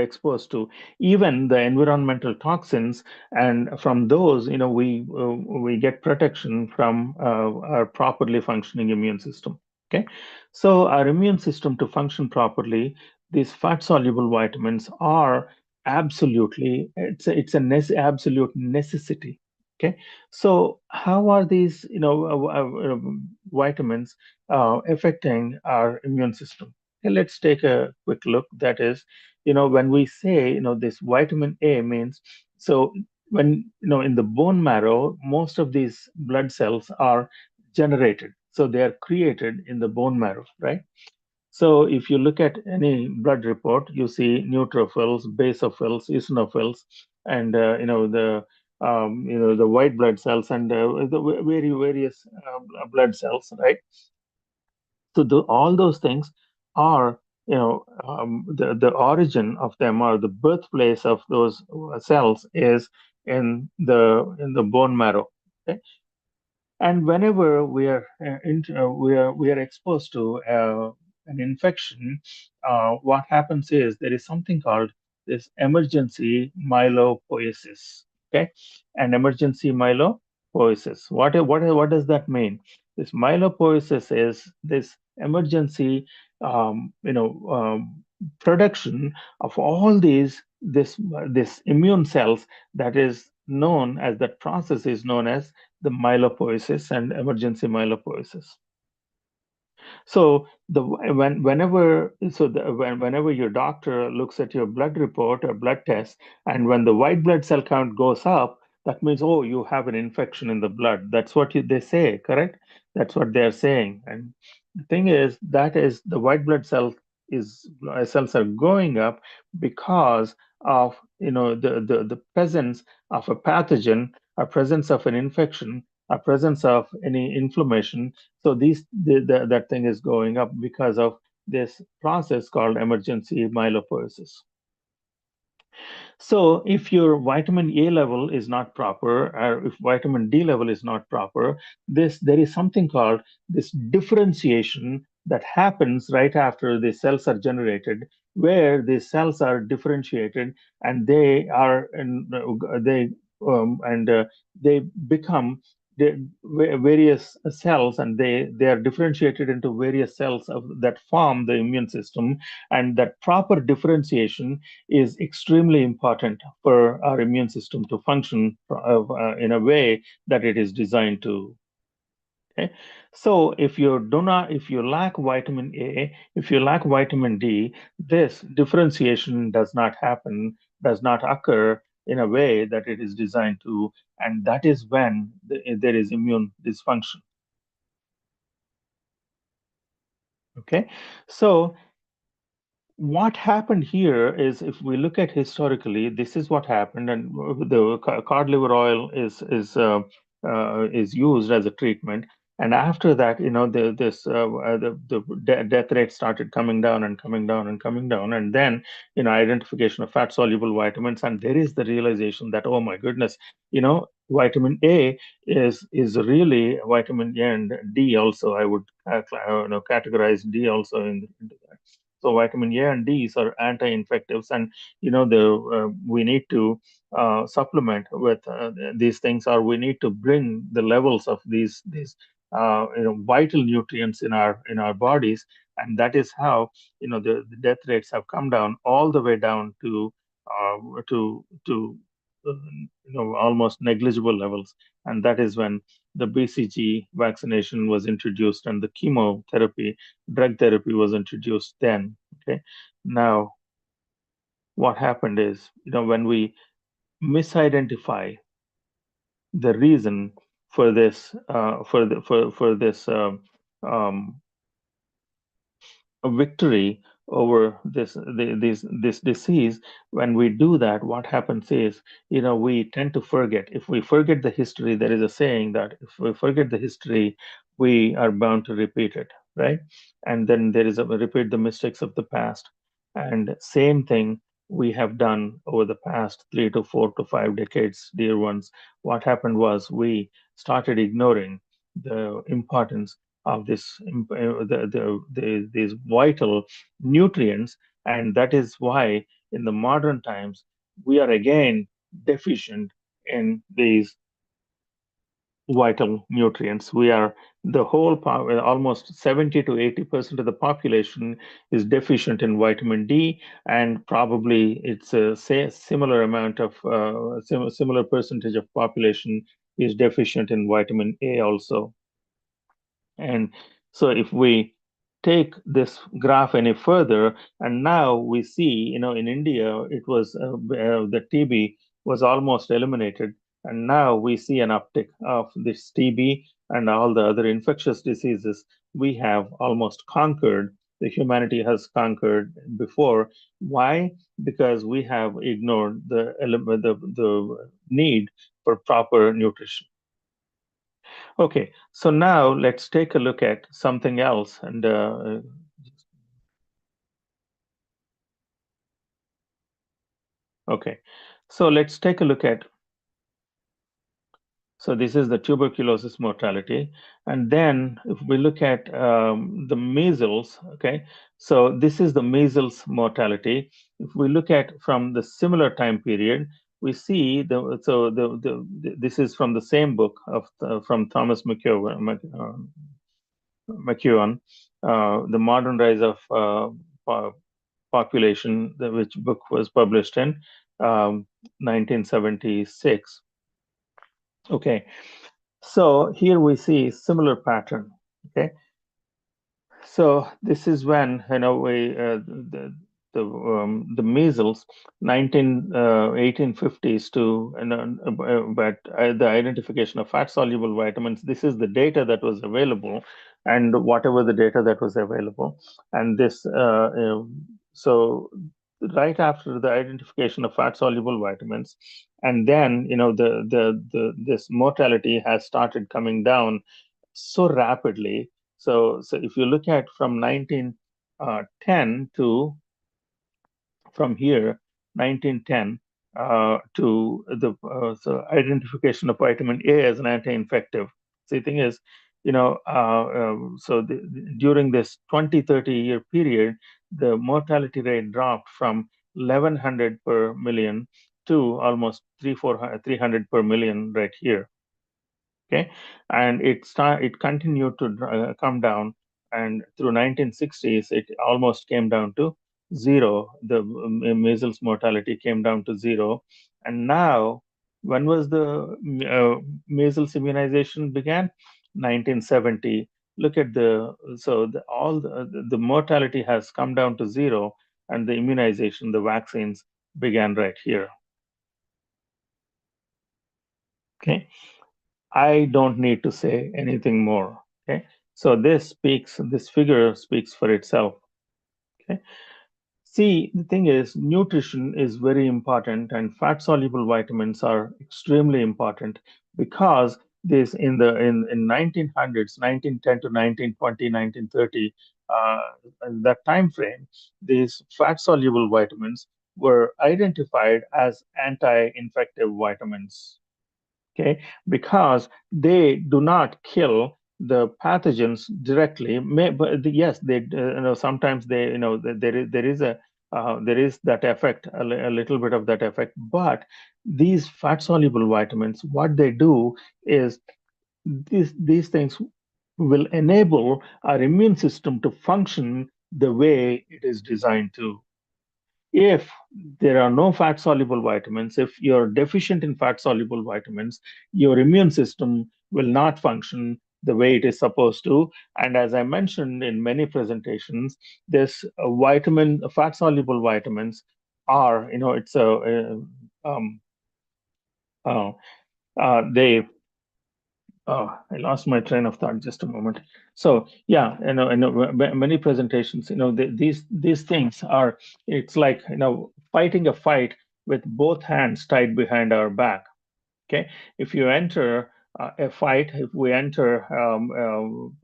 exposed to, even the environmental toxins, and from those, we get protection from our properly functioning immune system. Okay, so our immune system to function properly, these fat soluble vitamins are absolutely, absolute necessity. Okay, so how are these vitamins affecting our immune system? Okay, let's take a quick look. That is, when we say, this vitamin A means, so when, in the bone marrow, most of these blood cells are generated. So they are created in the bone marrow, right? So if you look at any blood report, you see neutrophils, basophils, eosinophils, and the white blood cells, and the various blood cells, right? So all those things are, the origin of them, or the birthplace of those cells, is in the bone marrow. Okay? And whenever we are exposed to an infection, what happens is there is something called this emergency myelopoiesis. Okay, an emergency myelopoiesis. What does that mean? This myelopoiesis is this emergency, production of all this immune cells, that is known as, that process is known as the myelopoiesis and emergency myelopoiesis. So whenever your doctor looks at your blood report or blood test, and when the white blood cell count goes up, that means, oh, you have an infection in the blood. That's what they say, correct? That's what they're saying. And the thing is, that is, the white blood cells are going up because of the presence of a pathogen, a presence of an infection, a presence of any inflammation. So that thing is going up because of this process called emergency myelopoiesis. So if your vitamin A level is not proper, or if vitamin D level is not proper, there is something called this differentiation that happens right after the cells are generated, where the cells are differentiated, and they are and they become various cells, and they are differentiated into various cells that form the immune system, and that proper differentiation is extremely important for our immune system to function in a way that it is designed to. Okay, so if you lack vitamin A, if you lack vitamin D, this differentiation does not happen, does not occur in a way that it is designed to, and that is when there is immune dysfunction. Okay, so what happened here is, if we look at historically, this is what happened, and the cod liver oil is used as a treatment. And after that, the death rate started coming down and coming down and coming down, and then identification of fat soluble vitamins, and there is the realization that, oh my goodness, vitamin A is really vitamin A, and D also. I would categorize D also into that. So vitamin A and D are anti-infectives, and we need to supplement with these things, or we need to bring the levels of these vital nutrients in our bodies, and that is how the death rates have come down all the way down to almost negligible levels, and that is when the BCG vaccination was introduced and the chemotherapy drug therapy was introduced then. Okay, now what happened is, when we misidentify the reason for this for this a victory over this disease, when we do that, what happens is, we tend to forget. If we forget the history, there is a saying that if we forget the history, we are bound to repeat it, right? And then there is a repeat the mistakes of the past. And same thing we have done over the past 3 to 4 to 5 decades, dear ones. What happened was, we started ignoring the importance of these vital nutrients, and that is why in the modern times we are again deficient in these vital nutrients. We are almost 70 to 80% of the population is deficient in vitamin D, and probably it's a similar amount of similar percentage of population is deficient in vitamin A also. And so if we take this graph any further, and now we see, in India, it was the TB was almost eliminated. And now we see an uptick of this TB and all the other infectious diseases we have almost conquered. The humanity has conquered before. Why? Because we have ignored the need for proper nutrition. Okay, so now let's take a look at something else. And okay, so let's take a look at. So this is the tuberculosis mortality, and then if we look at the measles, okay, so this is the measles mortality. If we look at from the similar time period, we see this is from the same book of from Thomas McEwan, The Modern Rise of Population, which book was published in 1976. Okay, so here we see similar pattern. Okay, so this is when the measles 1850s to but the identification of fat soluble vitamins. This is the data that was available, and whatever the data that was available, and this so right after the identification of fat soluble vitamins, and then this mortality has started coming down so rapidly. So if you look at from 1910 to from here 1910 to the identification of vitamin A as an anti-infective. So the thing is, during this 20-30 year period, the mortality rate dropped from 1100 per million to almost 300 per million right here. Okay, and it continued to come down, and through 1960s it almost came down to zero. The measles mortality came down to zero, and now when was the measles immunization began? 1970. Look at all the mortality has come down to zero, and the immunization, the vaccines began right here. Okay, I don't need to say anything more. Okay, so this figure speaks for itself. Okay, see, the thing is, nutrition is very important, and fat-soluble vitamins are extremely important because this in 1900s, 1910 to 1920, 1930, uh, that time frame, these fat-soluble vitamins were identified as anti-infective vitamins. Okay, because they do not kill the pathogens directly. Yes, they sometimes they there is that effect, a little bit of that effect, but these fat soluble vitamins, what they do is these things will enable our immune system to function the way it is designed to. If there are no fat soluble vitamins, if you're deficient in fat soluble vitamins, your immune system will not function the way it is supposed to. And as I mentioned in many presentations, this fat soluble vitamins are, it's uh, they I lost my train of thought just a moment. So yeah, many presentations, these things are, it's like, fighting a fight with both hands tied behind our back. Okay, if you enter a fight, if we enter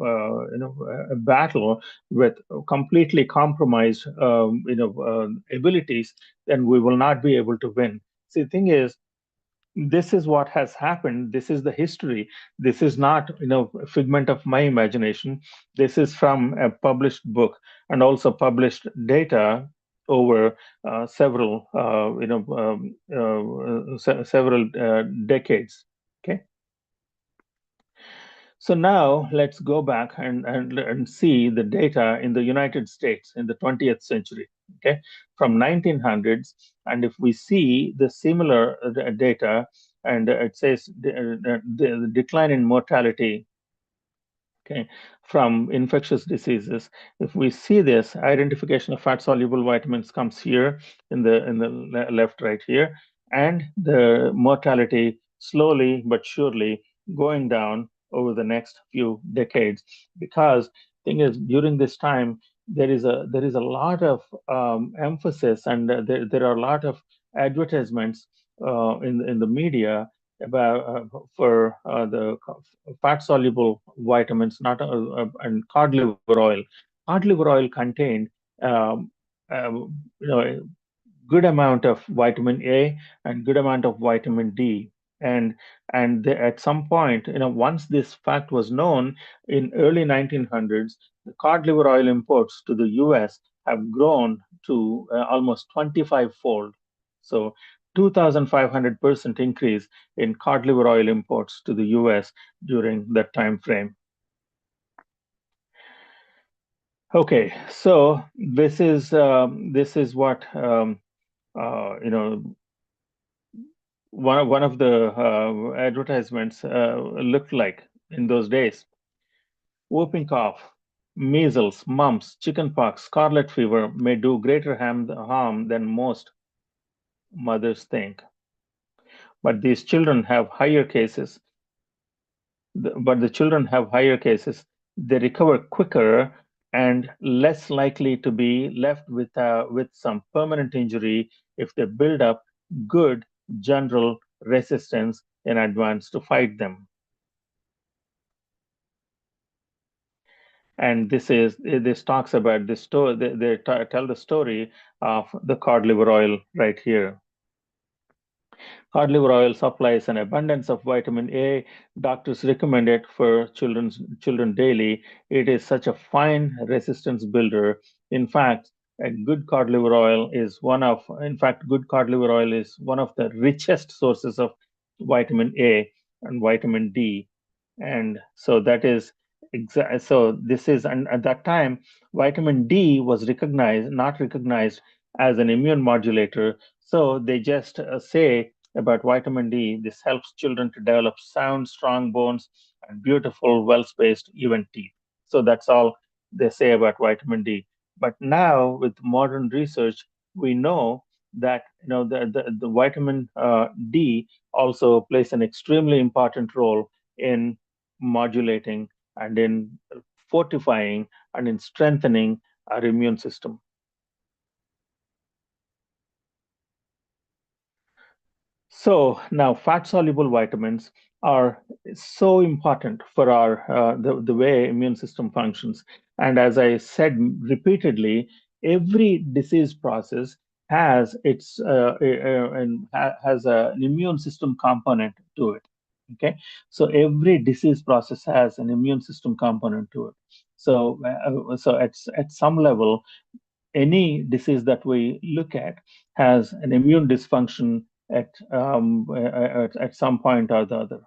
a battle with completely compromised abilities, then we will not be able to win. See, the thing is, this is what has happened. This is the history. This is not a figment of my imagination. This is from a published book and also published data over several several decades. Okay, so now let's go back and see the data in the United States in the 20th century, okay, from 1900s. And if we see the similar data, and it says the decline in mortality, okay, from infectious diseases. If we see this, identification of fat soluble vitamins comes here in the left right here, and the mortality slowly but surely going down over the next few decades. Because thing is, during this time, there is a lot of emphasis, and there are a lot of advertisements in the media about for the fat soluble vitamins, not and cod liver oil. Cod liver oil contained um, a good amount of vitamin A and good amount of vitamin D. And at some point, once this fact was known in early 1900s, the cod liver oil imports to the U.S. have grown to almost 25-fold. So 2,500% increase in cod liver oil imports to the U.S. during that time frame. Okay, so this is what one of the advertisements looked like in those days. Whooping cough, measles, mumps, chickenpox, scarlet fever may do greater harm than most mothers think. But these children have higher cases. But the children have higher cases. They recover quicker and less likely to be left with some permanent injury if they build up good general resistance in advance to fight them. And this talks about this story. They tell the story of the cod liver oil right here. Cod liver oil supplies an abundance of vitamin A. Doctors recommend it for children daily. It is such a fine resistance builder. In fact, good cod liver oil is one of the richest sources of vitamin A and vitamin D. And so that is so this is, and at that time vitamin D was not recognized as an immune modulator. So they just say about vitamin D, this helps children to develop sound, strong bones and beautiful, well-spaced, even teeth. So that's all they say about vitamin D. But now with modern research, we know that the vitamin D also plays an extremely important role in modulating and in fortifying and in strengthening our immune system. So now fat soluble vitamins are so important for our the way immune system functions. And as I said repeatedly, every disease process has an immune system component to it. Okay, so every disease process has an immune system component to it. So at some level, any disease that we look at has an immune dysfunction at some point or the other.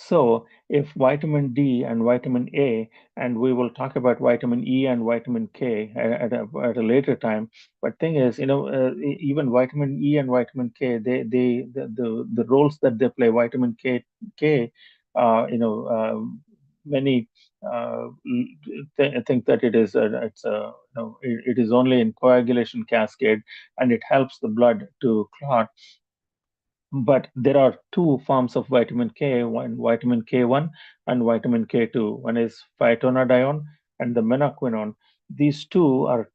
So if vitamin D and vitamin A, and we will talk about vitamin E and vitamin K at a later time, but thing is, even vitamin E and vitamin K, the roles that they play, vitamin K, many think that it is only in coagulation cascade, and it helps the blood to clot. But there are two forms of vitamin K, one vitamin K1 and vitamin K2. One is phytonadione and the menaquinone. These two are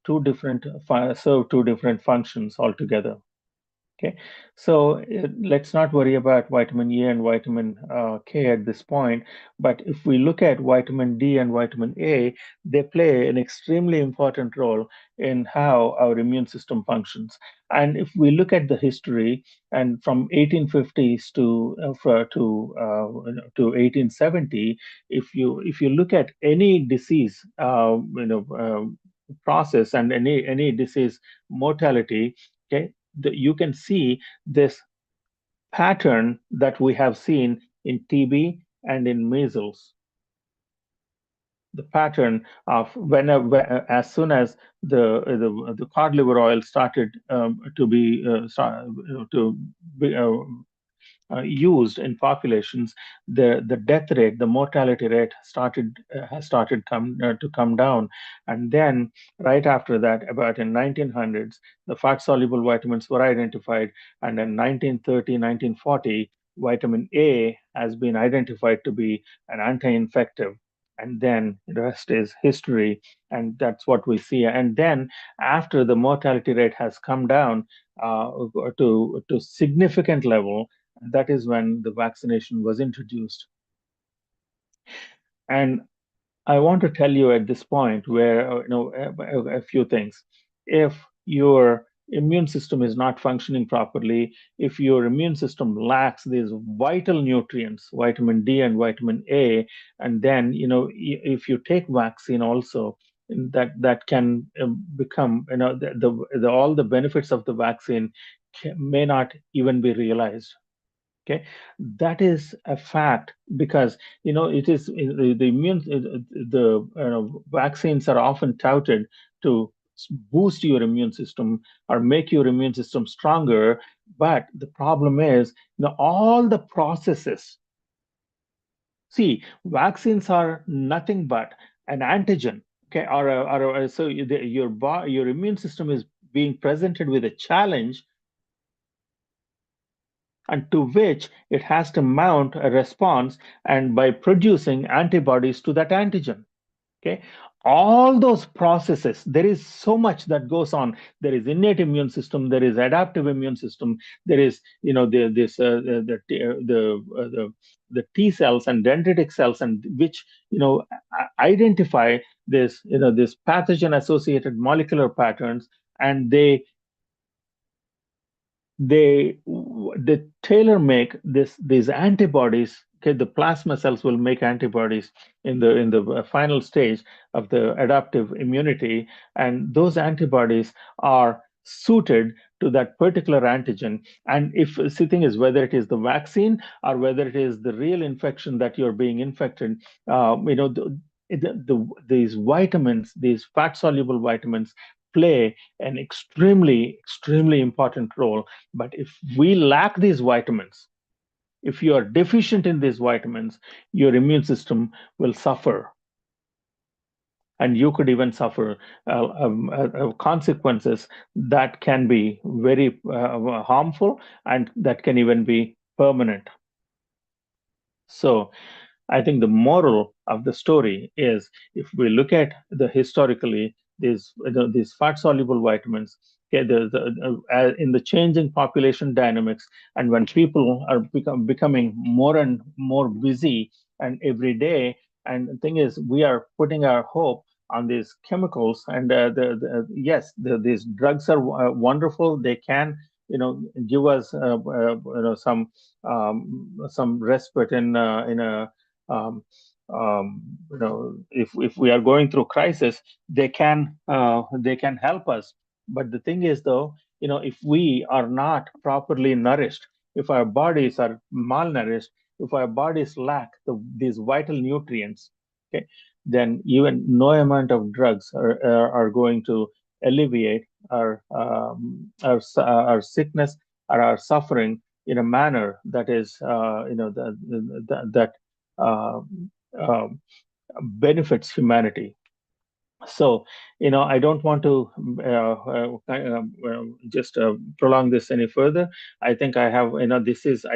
serve two different functions altogether. Okay, so let's not worry about vitamin E and vitamin K at this point. But if we look at vitamin D and vitamin A, they play an extremely important role in how our immune system functions. And if we look at the history, and from 1850s to 1870, if you look at any disease, process and any disease mortality, okay, you can see this pattern that we have seen in TB and in measles. The pattern of as soon as the cod liver oil started to be used in populations, the death rate, the mortality rate has started to come down. And then right after that, about in 1900s, the fat soluble vitamins were identified, and in 1930, 1940, vitamin A has been identified to be an anti-infective. And then the rest is history, and that's what we see. And then after the mortality rate has come down to significant level, that is when the vaccination was introduced. And I want to tell you at this point where a few things. If your immune system is not functioning properly, if your immune system lacks these vital nutrients, vitamin D and vitamin A, and then if you take vaccine also, that can become all the benefits of the vaccine may not even be realized. Okay, that is a fact, because it is the immune the vaccines are often touted to boost your immune system or make your immune system stronger. But the problem is, all the processes. See, vaccines are nothing but an antigen. Okay, so your immune system is being presented with a challenge, and to which it has to mount a response, and by producing antibodies to that antigen. Okay, all those processes, there is so much that goes on. There is innate immune system, there is adaptive immune system, there is the T cells and dendritic cells, and which identify this pathogen associated molecular patterns, and they tailor make these antibodies. Okay, the plasma cells will make antibodies in the final stage of the adaptive immunity, and those antibodies are suited to that particular antigen. And if the thing is, whether it is the vaccine or whether it is the real infection that you're being infected, these vitamins, these fat soluble vitamins, play an extremely important role. But if we lack these vitamins, if you are deficient in these vitamins, your immune system will suffer, and you could even suffer consequences that can be very harmful, and that can even be permanent. So I think the moral of the story is, if we look at the historically, these fat soluble vitamins, okay, in the changing population dynamics, and when people are becoming more and more busy and every day, and the thing is, we are putting our hope on these chemicals, and yes, these drugs are wonderful. They can, give us some respite in a um, if we are going through crisis, they can help us. But the thing is, though, if we are not properly nourished, if our bodies are malnourished, if our bodies lack these vital nutrients, okay, then even no amount of drugs are going to alleviate our sickness or our suffering in a manner that is, that uh, um, benefits humanity. So, I don't want to just prolong this any further. I think I have, I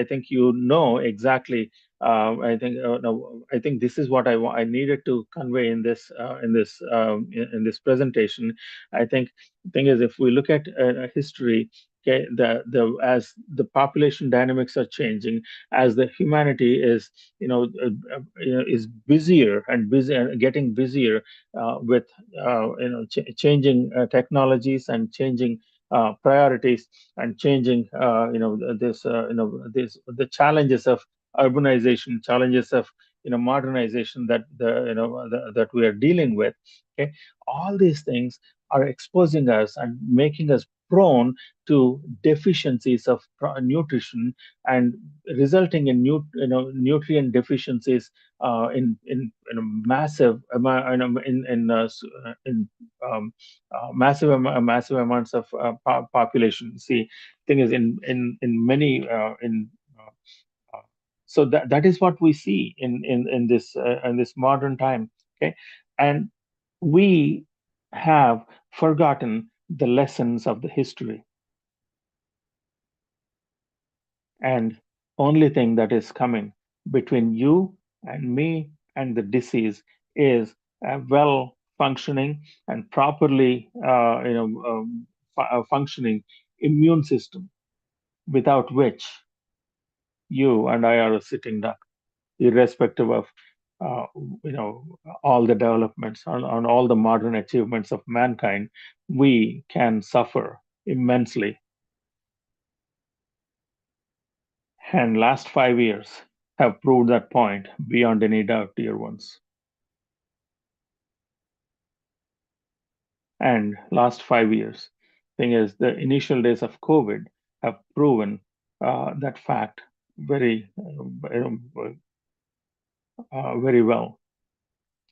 think exactly. No, I think this is what I needed to convey in this presentation. I think the thing is, if we look at history, okay, as the population dynamics are changing, as the humanity is, is busier and busy and getting busier with changing technologies and changing priorities, and changing the challenges of urbanization, challenges of modernization that that we are dealing with. Okay, all these things are exposing us and making us prone to deficiencies of nutrition, and resulting in nutrient deficiencies in a massive in massive amounts of population. See, thing is, in many uh, so that is what we see in this modern time. Okay, and we have forgotten the lessons of the history, and only thing that is coming between you and me and the disease is a well functioning and properly functioning immune system, without which you and I are a sitting duck, irrespective of uh, all the developments, on all the modern achievements of mankind. We can suffer immensely. And last 5 years have proved that point beyond any doubt, dear ones. And last 5 years, thing is, the initial days of COVID have proven that fact very well,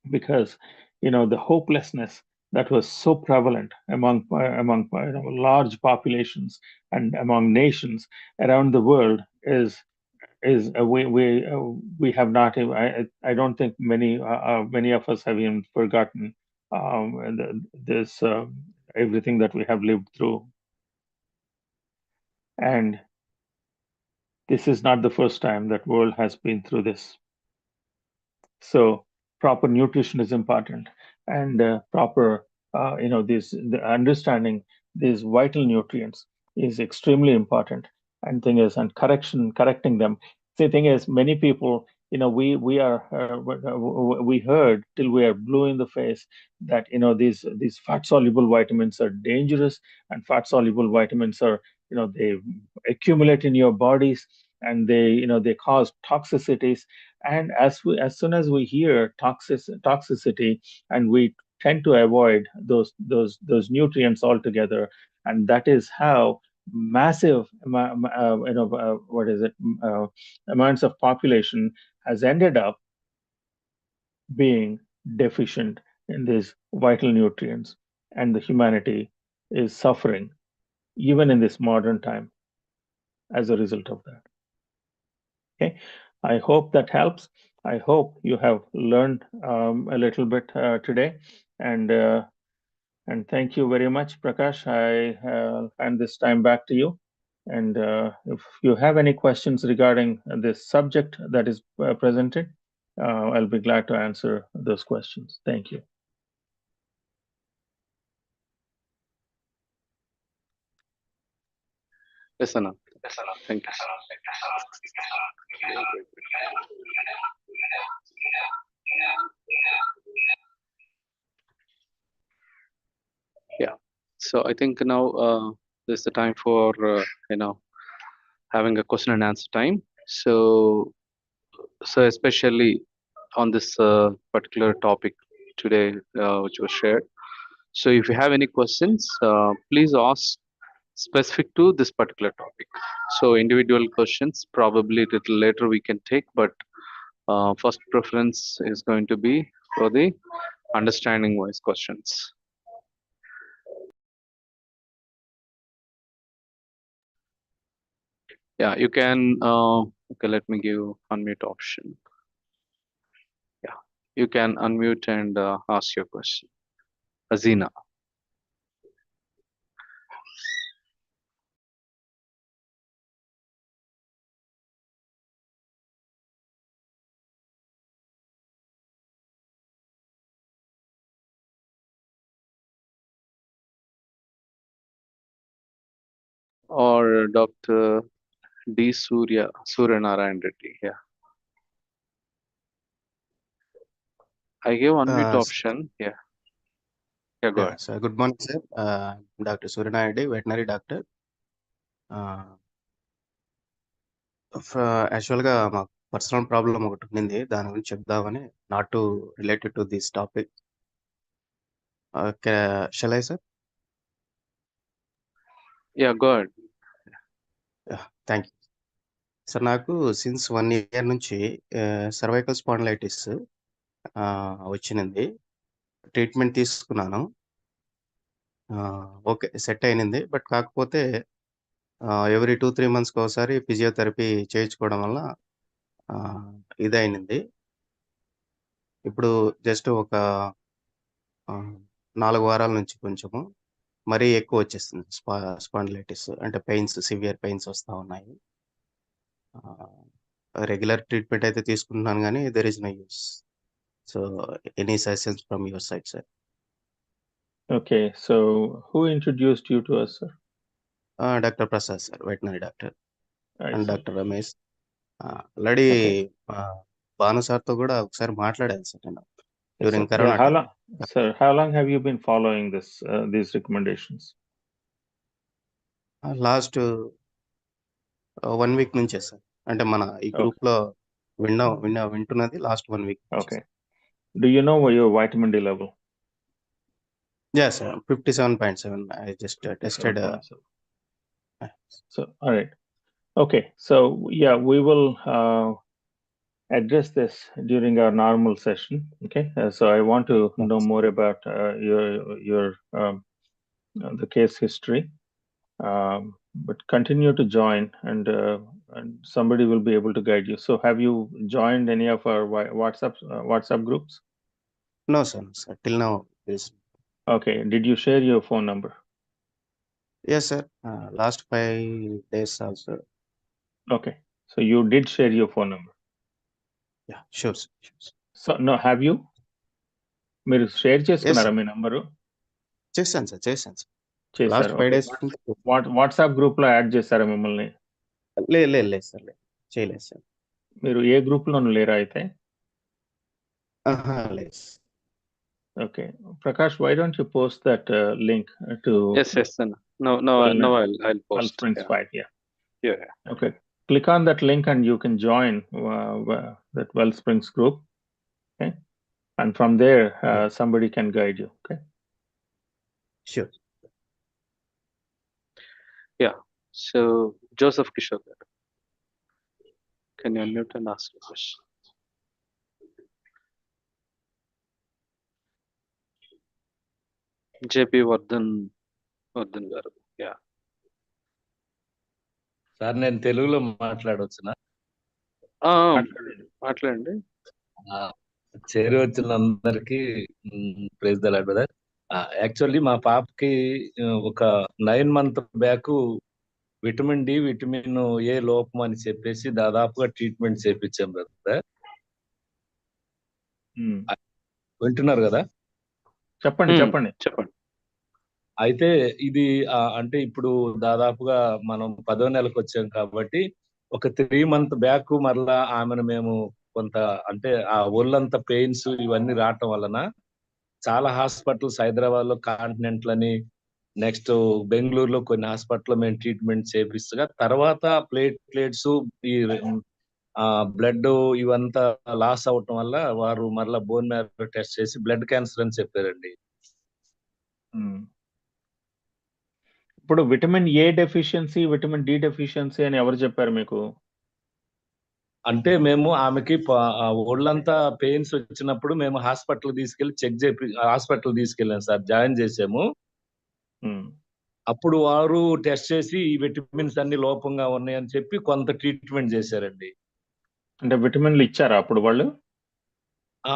because the hopelessness that was so prevalent among large populations and among nations around the world is we have not even, I don't think many of us have even forgotten this everything that we have lived through. And this is not the first time that world has been through this. So proper nutrition is important, and proper the understanding these vital nutrients is extremely important. And thing is, and correcting them. The thing is, many people, we heard till we are blue in the face that these fat soluble vitamins are dangerous, and fat soluble vitamins are, they accumulate in your bodies, and they cause toxicities. And as soon as we hear toxicity, and we tend to avoid those nutrients altogether. And that is how massive, what is it, amounts of population has ended up being deficient in these vital nutrients, and the humanity is suffering even in this modern time as a result of that. Okay, I hope that helps. I hope you have learned a little bit today, and thank you very much, Prakash. I hand this time back to you. And if you have any questions regarding this subject that is presented, I'll be glad to answer those questions. Thank you. Yes, Anna. Thank you. Yeah. So I think now this is the time for having a question and answer time. So especially on this particular topic today, which was shared. So if you have any questions, please ask specific to this particular topic. So individual questions probably a little later we can take, but first preference is going to be for the understanding wise questions. Yeah, you can. Okay, let me give unmute option. Yeah, you can unmute and ask your question. Azina. Or Dr. D. Suryanarayan Reddy. Yeah, I gave unmute option. Yeah, go ahead. So good morning, sir. Dr. Suryanayade, veterinary doctor. యాక్చువల్గా మాకు personal problem ఒకటి ఉంది, దాని గురించి చెప్దామని, not to related to this topic. Shall I sir? Yeah, go ahead. Thank you sir. నాకు since 1 year నుంచి cervical spondylitis వచ్చింది. ట్రీట్మెంట్ తీసుకున్నాను, ఓకే, సెట్ అయినది. బట్ కాకపోతే ఎవ్రీ 2-3 monthsకి ఒకసారి ఫిజియోథెరపీ చేయించుకోవడం వల్ల ఇదైనది. ఇప్పుడు జస్ట్ ఒక 4 వారాల నుంచి కొంచెము మరీ ఎక్కువ వచ్చేస్తుంది స్పాండిలైటిస్, అంటే పెయిన్స్, సివియర్ పెయిన్స్ వస్తూ ఉన్నాయి. రెగ్యులర్ ట్రీట్మెంట్ అయితే తీసుకుంటున్నాను కానీ there is no use. So any suggestions from your side, sir? Okay, so who introduced you to us, sir? Doctor Prasad sir, veterinary doctor, I and see. Doctor Ramesh. Already Bhanu సార్తో కూడా ఒకసారి మాట్లాడాను sir నేను during So, yeah, corona how time. long, sir? How long have you been following these recommendations? Last 1 week నుంచే sir, అంటే మన ఈ Okay. Group లో వింటున్నది last 1 week. Okay. Do you know your vitamin D level? Yeah, sir. 57.7. I just tested. 57.7. So, all right. Okay. So, yeah, we will address this during our normal session. Okay. So, I want to know more about your the case history. But continue to join, and somebody will be able to guide you. So, have you joined any of our WhatsApp groups? No, sir. No, sir. Till now, yes. Okay. Did you share your phone number? Yes, sir. Last 5 days also. Okay. So you did share your phone number. Yeah, sure, sir. Sure, sir. So no, have you? మీరు share చేసుకున్నారా మీ number? చేశాను sir. చేశారు. Last 5 days WhatsApp group లో add చేశారా మిమ్మల్ని? లేదు sir, చేయలేదు sir. మీరు ఏ గ్రూప్ లోనూ లేరా అయితే? లేదు. Okay, Prakash, why don't you post that link to? Yes. No, I'll post. Wellsprings 5. Yeah. Okay, click on that link and you can join that Wellsprings group. Okay, and from there somebody can guide you. Okay. Sure. Yeah. So, Joseph Kishore, can you unmute and ask your question? JP Vardhan garu. Yeah. Sir నేను తెలుగులో మాట్లాడవచ్చునా? మాట్లాడండి. చేరి వచ్చిన అందరికి praise the lord brother. Actually మా పాపకి ఒక 9 month back vitamin D, vitamin A లోపం అని చెప్పేసి దాదాపుగా ట్రీట్మెంట్ చేపించాం బ్రదర్. వింటున్నారు కదా? చెప్పండి చెప్పండి. అయితే ఇది అంటే ఇప్పుడు దాదాపుగా మనం 10వ నెలకు వచ్చాం కాబట్టి ఒక 3 month బ్యాక్ మరలా ఆమెను మేము కొంత అంటే ఆ ఒళ్ళంతా పెయిన్స్ ఇవన్నీ రావటం వలన చాలా హాస్పిటల్స్ హైదరాబాద్ లో కాంటినెంట్లని నెక్స్ట్ బెంగళూరులో కొన్ని హాస్పిటల్ మేము ట్రీట్మెంట్ చేపిస్తగా తర్వాత ప్లేట్లెట్స్ ఈ బ్లడ్ ఇవంతా లాస్ అవటం వల్ల వారు మరలా బోన్ మ్యారో టెస్ట్ చేసి బ్లడ్ క్యాన్సర్ అని చెప్పారండి. ఇప్పుడు vitamin A deficiency, vitamin D deficiency అని ఎవరు చెప్పారు మీకు? అంటే మేము ఆమెకి ఒళ్ళంతా పెయిన్స్ వచ్చినప్పుడు మేము హాస్పిటల్ తీసుకెళ్లి చెక్ చేపి హాస్పిటల్ తీసుకెళ్ళాం సార్, జాయిన్ చేసాము. అప్పుడు వారు టెస్ట్ చేసి ఈ విటమిన్స్ అన్ని లోపంగా ఉన్నాయని చెప్పి కొంత ట్రీట్మెంట్ చేశారండి. అంటే విటమిన్లు ఇచ్చారా అప్పుడు వాళ్ళు?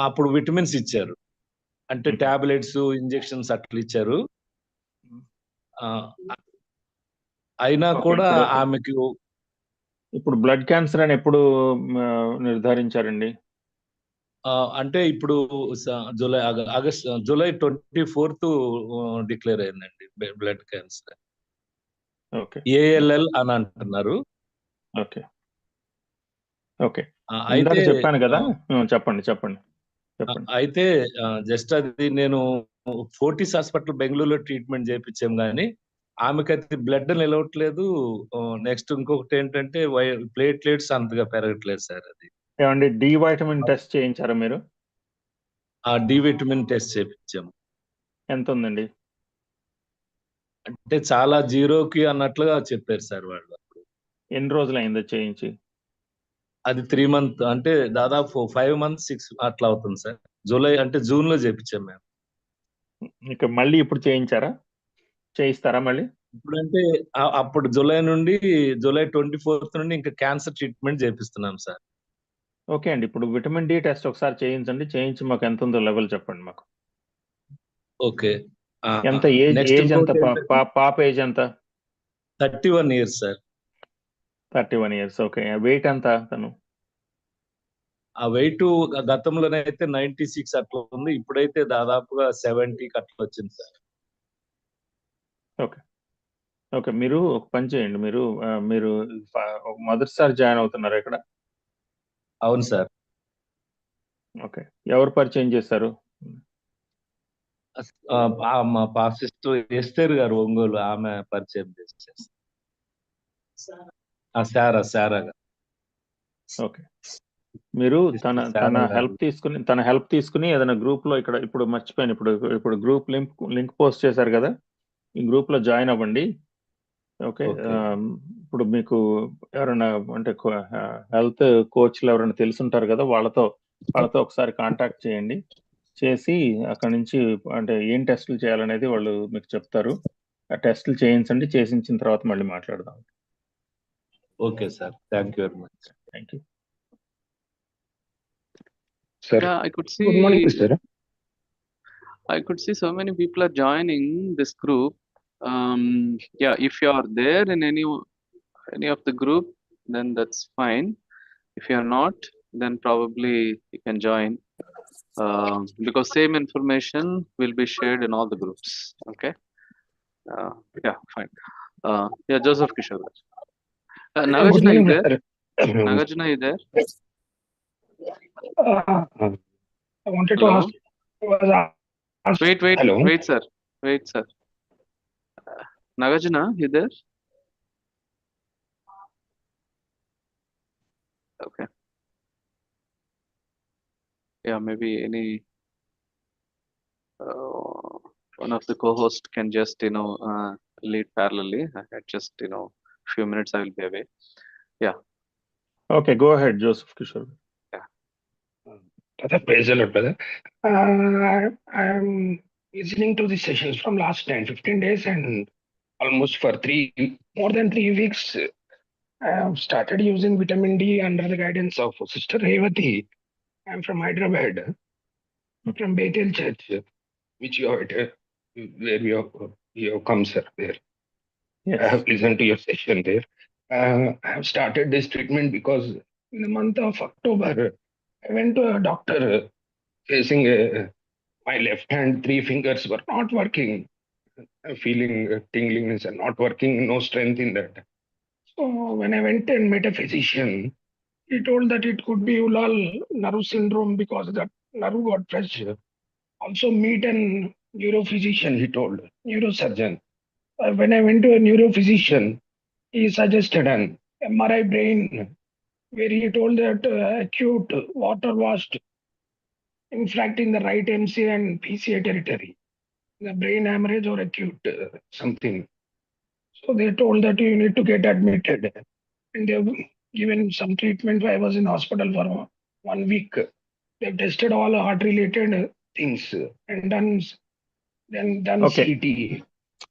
అప్పుడు విటమిన్స్ ఇచ్చారు, అంటే టాబ్లెట్స్, ఇంజెక్షన్స్ అట్లా ఇచ్చారు. అయినా కూడా ఆమెకి ఇప్పుడు బ్లడ్ క్యాన్సర్ అని ఎప్పుడు నిర్ధారించారండి? అంటే ఇప్పుడు జూలై 24th డిక్లేర్ అయిందండి బ్లడ్ క్యాన్సర్. ఏఎల్ఎల్ అని అంటున్నారు. ఓకే ఓకే అయితే చెప్పాను కదా, చెప్పండి చెప్పండి చెప్పండి. అయితే జస్ట్ అది నేను ఫోర్టీస్ హాస్పిటల్ బెంగళూరులో ట్రీట్మెంట్ చేయించాం కానీ ఆమెకైతే బ్లడ్ నిలవట్లేదు. నెక్స్ట్ ఇంకొకటి ఏంటంటే ప్లేట్లెట్స్ అంతగా పెరగట్లేదు సార్. అది ఏమండి డి వైటమిన్ టెస్ట్ చేయించారా మీరు? డి విటమిన్ టెస్ట్ చేయించాము. ఎంత ఉందండి? అంటే చాలా జీరోకి అన్నట్లుగా చెప్పారు సార్ వాళ్ళు. ఎన్ని రోజులు అయిందో చేయించి? అది 3 months అంటే దాదాపు 5 months 6 అట్లా అవుతుంది సార్. జూలై అంటే జూన్ లో చేయించాం మేము. ఇక మళ్ళీ ఇప్పుడు చేయించారా? చేయిస్తారా మళ్ళీ? ఇప్పుడంటే అప్పుడు జూలై 24th నుండి ఇంకా క్యాన్సర్ ట్రీట్మెంట్ చేపిస్తున్నాం సార్. ఓకే అండి, ఇప్పుడు విటమిన్ డి టెస్ట్ ఒకసారి చేయించండి, చేయించి మాకు ఎంత ఉందో లెవెల్ చెప్పండి మాకు. ఓకే. ఎంత ఏజ్ ఎంత? పాప ఏజ్ ఎంత? 31 years sir. 31 years. Okay. Weight ఎంత తను? ఆ వెయిట్ గతంలోనైతే 96 అట్లా ఉంది, ఇప్పుడైతే దాదాపుగా 70కి అట్లా వచ్చింది సార్. ఓకే ఓకే మీరు ఒక పని చేయండి, మీరు మొదటిసారి జాయిన్ అవుతున్నారు ఇక్కడ? అవును సార్. ఓకే, ఎవరు పరిచయం చేశారు? మా పాప సిస్టర్ ఎస్తేర్ గారు ఒంగోలు, ఆమె పరిచయం చేశారు. సారా గారు. ఓకే, మీరు తన హెల్ప్ తీసుకుని ఏదైనా గ్రూప్ లో ఇక్కడ ఇప్పుడు మర్చిపోయాను, ఇప్పుడు గ్రూప్ లింక్ పోస్ట్ చేశారు కదా, ఈ గ్రూప్ లో జాయిన్ అవ్వండి. ఓకే, ఇప్పుడు మీకు ఎవరైనా అంటే హెల్త్ కోచ్లు ఎవరైనా తెలుసుంటారు కదా, వాళ్ళతో ఒకసారి కాంటాక్ట్ చేయండి. చేసి అక్కడ నుంచి అంటే ఏం టెస్టులు చేయాలనేది వాళ్ళు మీకు చెప్తారు. ఆ టెస్టులు చేయించండి, చేయించిన తర్వాత మళ్ళీ మాట్లాడదాం. Okay sir, thank you very much. Thank you. Sir. Yeah, I could see. Good morning, sir. I could see so many people are joining this group. Yeah, if you are there in any of the group, then that's fine. If you are not, then probably you can join, because same information will be shared in all the groups. Okay. Yeah, fine. Yeah, Joseph Kishore. Nagarjuna, you there? Nagarjuna, you there? I wanted to ask. Wait, Hello? wait, sir. Nagarjuna, you there? Okay. Yeah, maybe any one of the co-hosts can just lead parallelly. I had just few minutes I will be away. Yeah. Okay, go ahead, Joseph Kishore. Brother, praise the Lord, brother. I'm listening to the sessions from last 10, 15 days, and almost for more than 3 weeks, I have started using vitamin D under the guidance of Sister Revati. I'm from Hyderabad, from Bethel Church, which you have, where you have come, sir. There, I Yes. have listened to your session there. I have started this treatment because in the month of October, I went to a doctor facing my left hand, three fingers were not working. I'm feeling tinglingness and not working, no strength in that. So when I went and met a physician, he told that it could be Ulal nerve syndrome because that nerve got pressure. Also meet an neurophysician, he told, neurosurgeon. When I went to a neurophysician, he suggested an MRI brain where he told that acute water washed infract in the right MC and PCA territory, the brain hemorrhage or acute something. So they told that you need to get admitted. And they've given some treatment. I was in hospital for 1 week. They've tested all heart related things and done Okay. CT.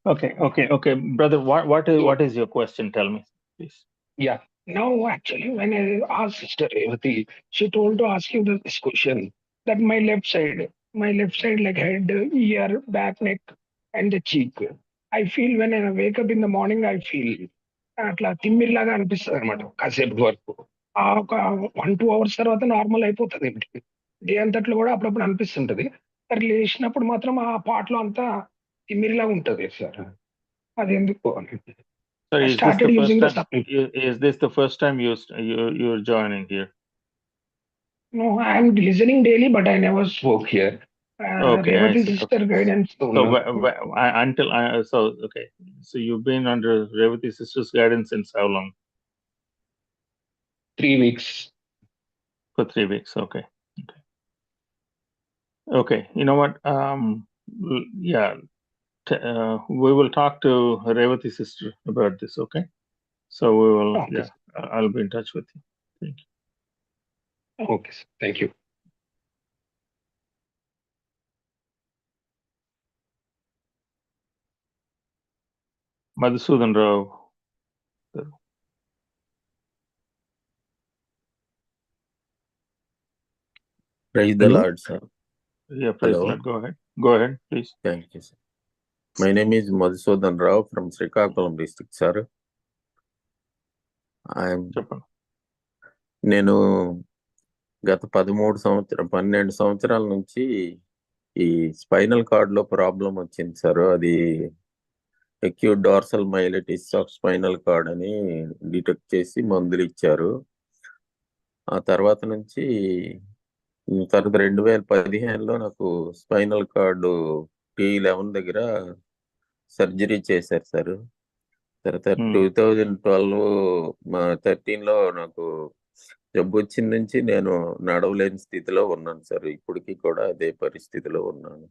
Okay. Brother, what is your question? Tell me, please. Yeah. Now, actually, when I asked Sister Revati, she told to ask you this question that my left side, like head, ear, back, neck, and the cheek. I feel when I wake up in the morning, I feel అట్లా తిమ్మిరిలాగా అనిపిస్తుంది అనమాట కాసేపు వరకు ఆ ఒక 1-2 hours తర్వాత normal అయిపోతుంది day అంతట్లో కూడా అప్పుడప్పుడు అనిపిస్తుంటది మరి లేచినప్పుడు మాత్రం ఆ పాటలో అంతా తిమ్మిరిలాగా ఉంటది సార్ అది ఎందుకు అని So I is this started the first using the time? supplement. Is this the first time you're joining here? No, I'm listening daily, but I never spoke here. Okay, I Revati see. sister guidance. So okay. So you've been under Revati sister's guidance since how long? 3 weeks. For 3 weeks. Okay. Okay. You know what? Yeah. We will talk to Revati sister about this. Okay. So we will. Okay. Yeah. I'll be in touch with you. Thank you. Okay, sir. Thank you. Madhusudan Rao. Praise the Lord, sir. Yeah, praise Hello. the Lord. Go ahead. Go ahead, please. Thank you, sir. My name is Madhusudan Rao from Srikakulam district, sir. చెప్పండి. నేను గత 12 సంవత్సరాల నుంచి ఈ spinal cord లో problem వచ్చింది sir. అది acute dorsal myelitis of spinal cord అని డిటెక్ట్ చేసి మందులు ఇచ్చారు. ఆ తర్వాత నుంచి 2015లో నాకు స్పైనల్ కార్డు T11 దగ్గర సర్జరీ చేశారు సార్. తర్వాత 2013లో నాకు జబ్బు వచ్చిన నుంచి నేను నడవలేని స్థితిలో ఉన్నాను సార్. ఇప్పటికీ కూడా అదే పరిస్థితిలో ఉన్నాను.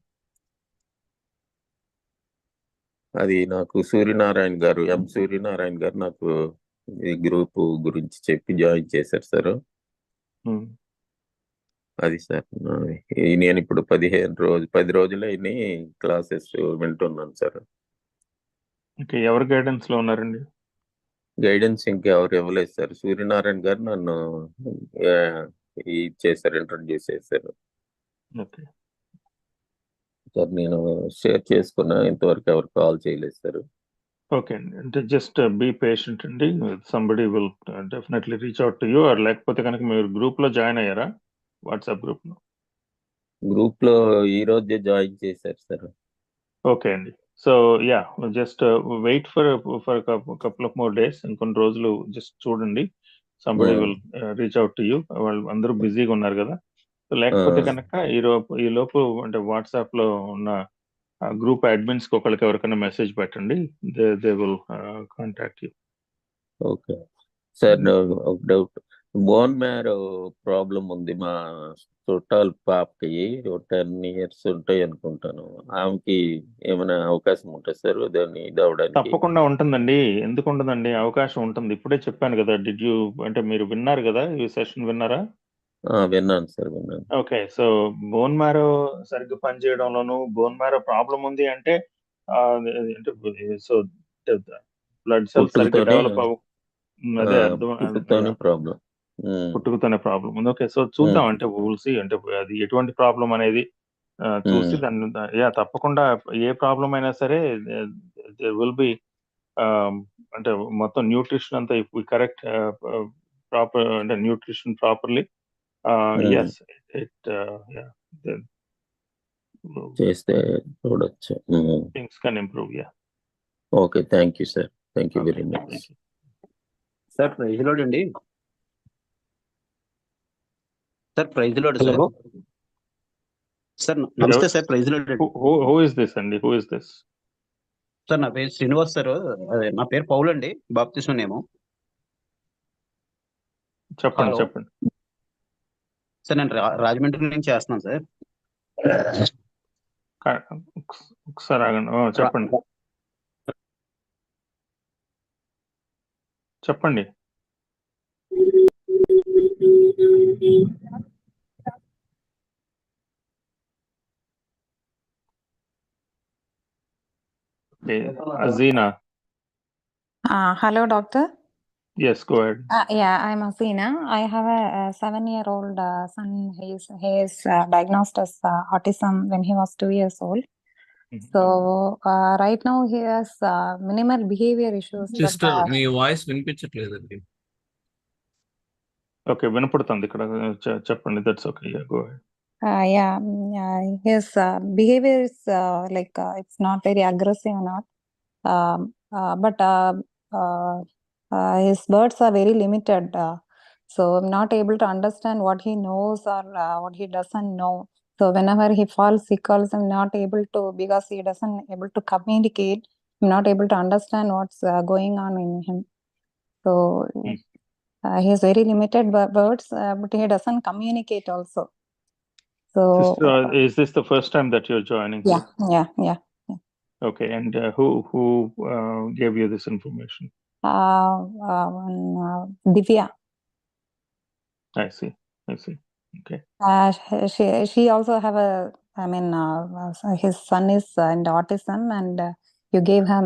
అది నాకు సూర్యనారాయణ గారు నాకు ఈ గ్రూప్ గురించి చెప్పి జాయిన్ చేశారు సార్. అది సార్ నేను ఇప్పుడు 10 రోజులు క్లాసెస్ వింటున్నాను సార్. ఎవరి గైడెన్స్ లో ఉన్నారండి? గైడెన్స్ ఇంకెవరు ఇవ్వలేదు సార్. సూర్యనారాయణ గారు నన్ను ఇంట్రడ్యూస్ చేశారు సార్. నేను షేర్ చేసుకున్నా, ఇంతవరకు ఎవరు కాల్ చేయలేదు సార్. ఓకే అంటే జస్ట్ బీ పేషెంట్ అండి. Somebody will definitely reach out to you. లేకపోతే కనుక మీరు గ్రూప్ లో జాయిన్ అయ్యారా? వాట్సాప్ గ్రూప్ లో ఈ రోజే జాయిన్ చేశారు సార్. ఓకే అండి. So yeah just wait for couple of more days. ఇంకొన్ని రోజులు జస్ట్ చూడండి. Somebody will reach out to you. వాళ్ళు అందరూ బిజీగా ఉన్నారు కదా. సో లేకపోతే కనుక ఈ లోపు అంటే వాట్సాప్ లో ఉన్న గ్రూప్ అడ్మిన్స్ కి ఒకరికి ఎవరికైనా మెసేజ్ పెట్టండి. They will contact you. Okay sir. ఒక డౌట్, బోన్ మ్యారో ప్రాబ్లం ఉంది మా చుట్టాల పాపకి 10 years ఉంటాయి అనుకుంటాను. ఆమెకి ఏమైనా అవకాశం ఉంటుంది సార్ దాన్ని ఇది అవడానికి? తప్పకుండా ఉంటుందండి. ఎందుకు ఉండదండి? అవకాశం ఉంటుంది. ఇప్పుడే చెప్పాను కదా. అంటే మీరు విన్నారు కదా, ఈ సెషన్ విన్నారా? విన్నాను సార్, విన్నాను. ఓకే. సో బోన్ మ్యారో సరిగ్గా పనిచేయడంలోను, బోన్ మ్యారో ప్రాబ్లం ఉంది అంటే సో బ్లడ్ సెల్స్ సరిగ్గా పుట్టుకతోనే డెవలప్ అదే అర్థం. పుట్టుకతోనే ప్రాబ్లం. పుట్టుకతోనే ప్రాబ్లం ఉంది. ఓకే. సో చూద్దాం, అంటే ఊల్సి అంటే అది ఎటువంటి ప్రాబ్లం అనేది చూసి దాన్ని తప్పకుండా ఏ ప్రాబ్లం అయినా సరే విల్ బి అంటే మొత్తం న్యూట్రిషన్ అంతా ఇఫ్ కరెక్ట్ ప్రాపర్ అంటే న్యూట్రిషన్ ప్రాపర్లీ ఎస్ ఇట్ చేస్తే చూడొచ్చు. Things can improve. Okay, thank you sir, thank you very much. Sir praise lord అండి. Sir praise lord sir. Sir నమస్తే sir, praise lord. Who is this అండి? Who is this? Sir నా పేరు Srinivas sir. అదే నా పేరు పౌల్ అండి, బాప్తిస్మం నేమో. చెప్పండి చెప్పండి సార్ నేను రాజమండ్రి నుంచి చేస్తున్నాను సార్. ఒకసారి ఆగండి. చెప్పండి చెప్పండి. Azina. Hello, doctor. Yes, go ahead. Yeah, I'm Azina. I have a 7-year-old son. He is diagnosed as autism when he was 2 years old. So right now he has minimal behavior issues. Sister మీ voice వినిపించట్లేదండి. Okay, వినపడుతుంది ఇక్కడ. చెప్పండి. That's okay. Go ahead. His behavior is like it's not very aggressive or not, but his words are very limited. So I'm not able to understand what he knows or what he doesn't know. So whenever he falls sick also, I'm not able to, because he doesn't able to communicate. I'm not able to understand what's going on in him. So he has very limited words, but he doesn't communicate also. So is this the first time that you're joining? Yeah. Okay, and who gave you this information? Divya. I see. Okay. She also have his son is in autism, and you gave him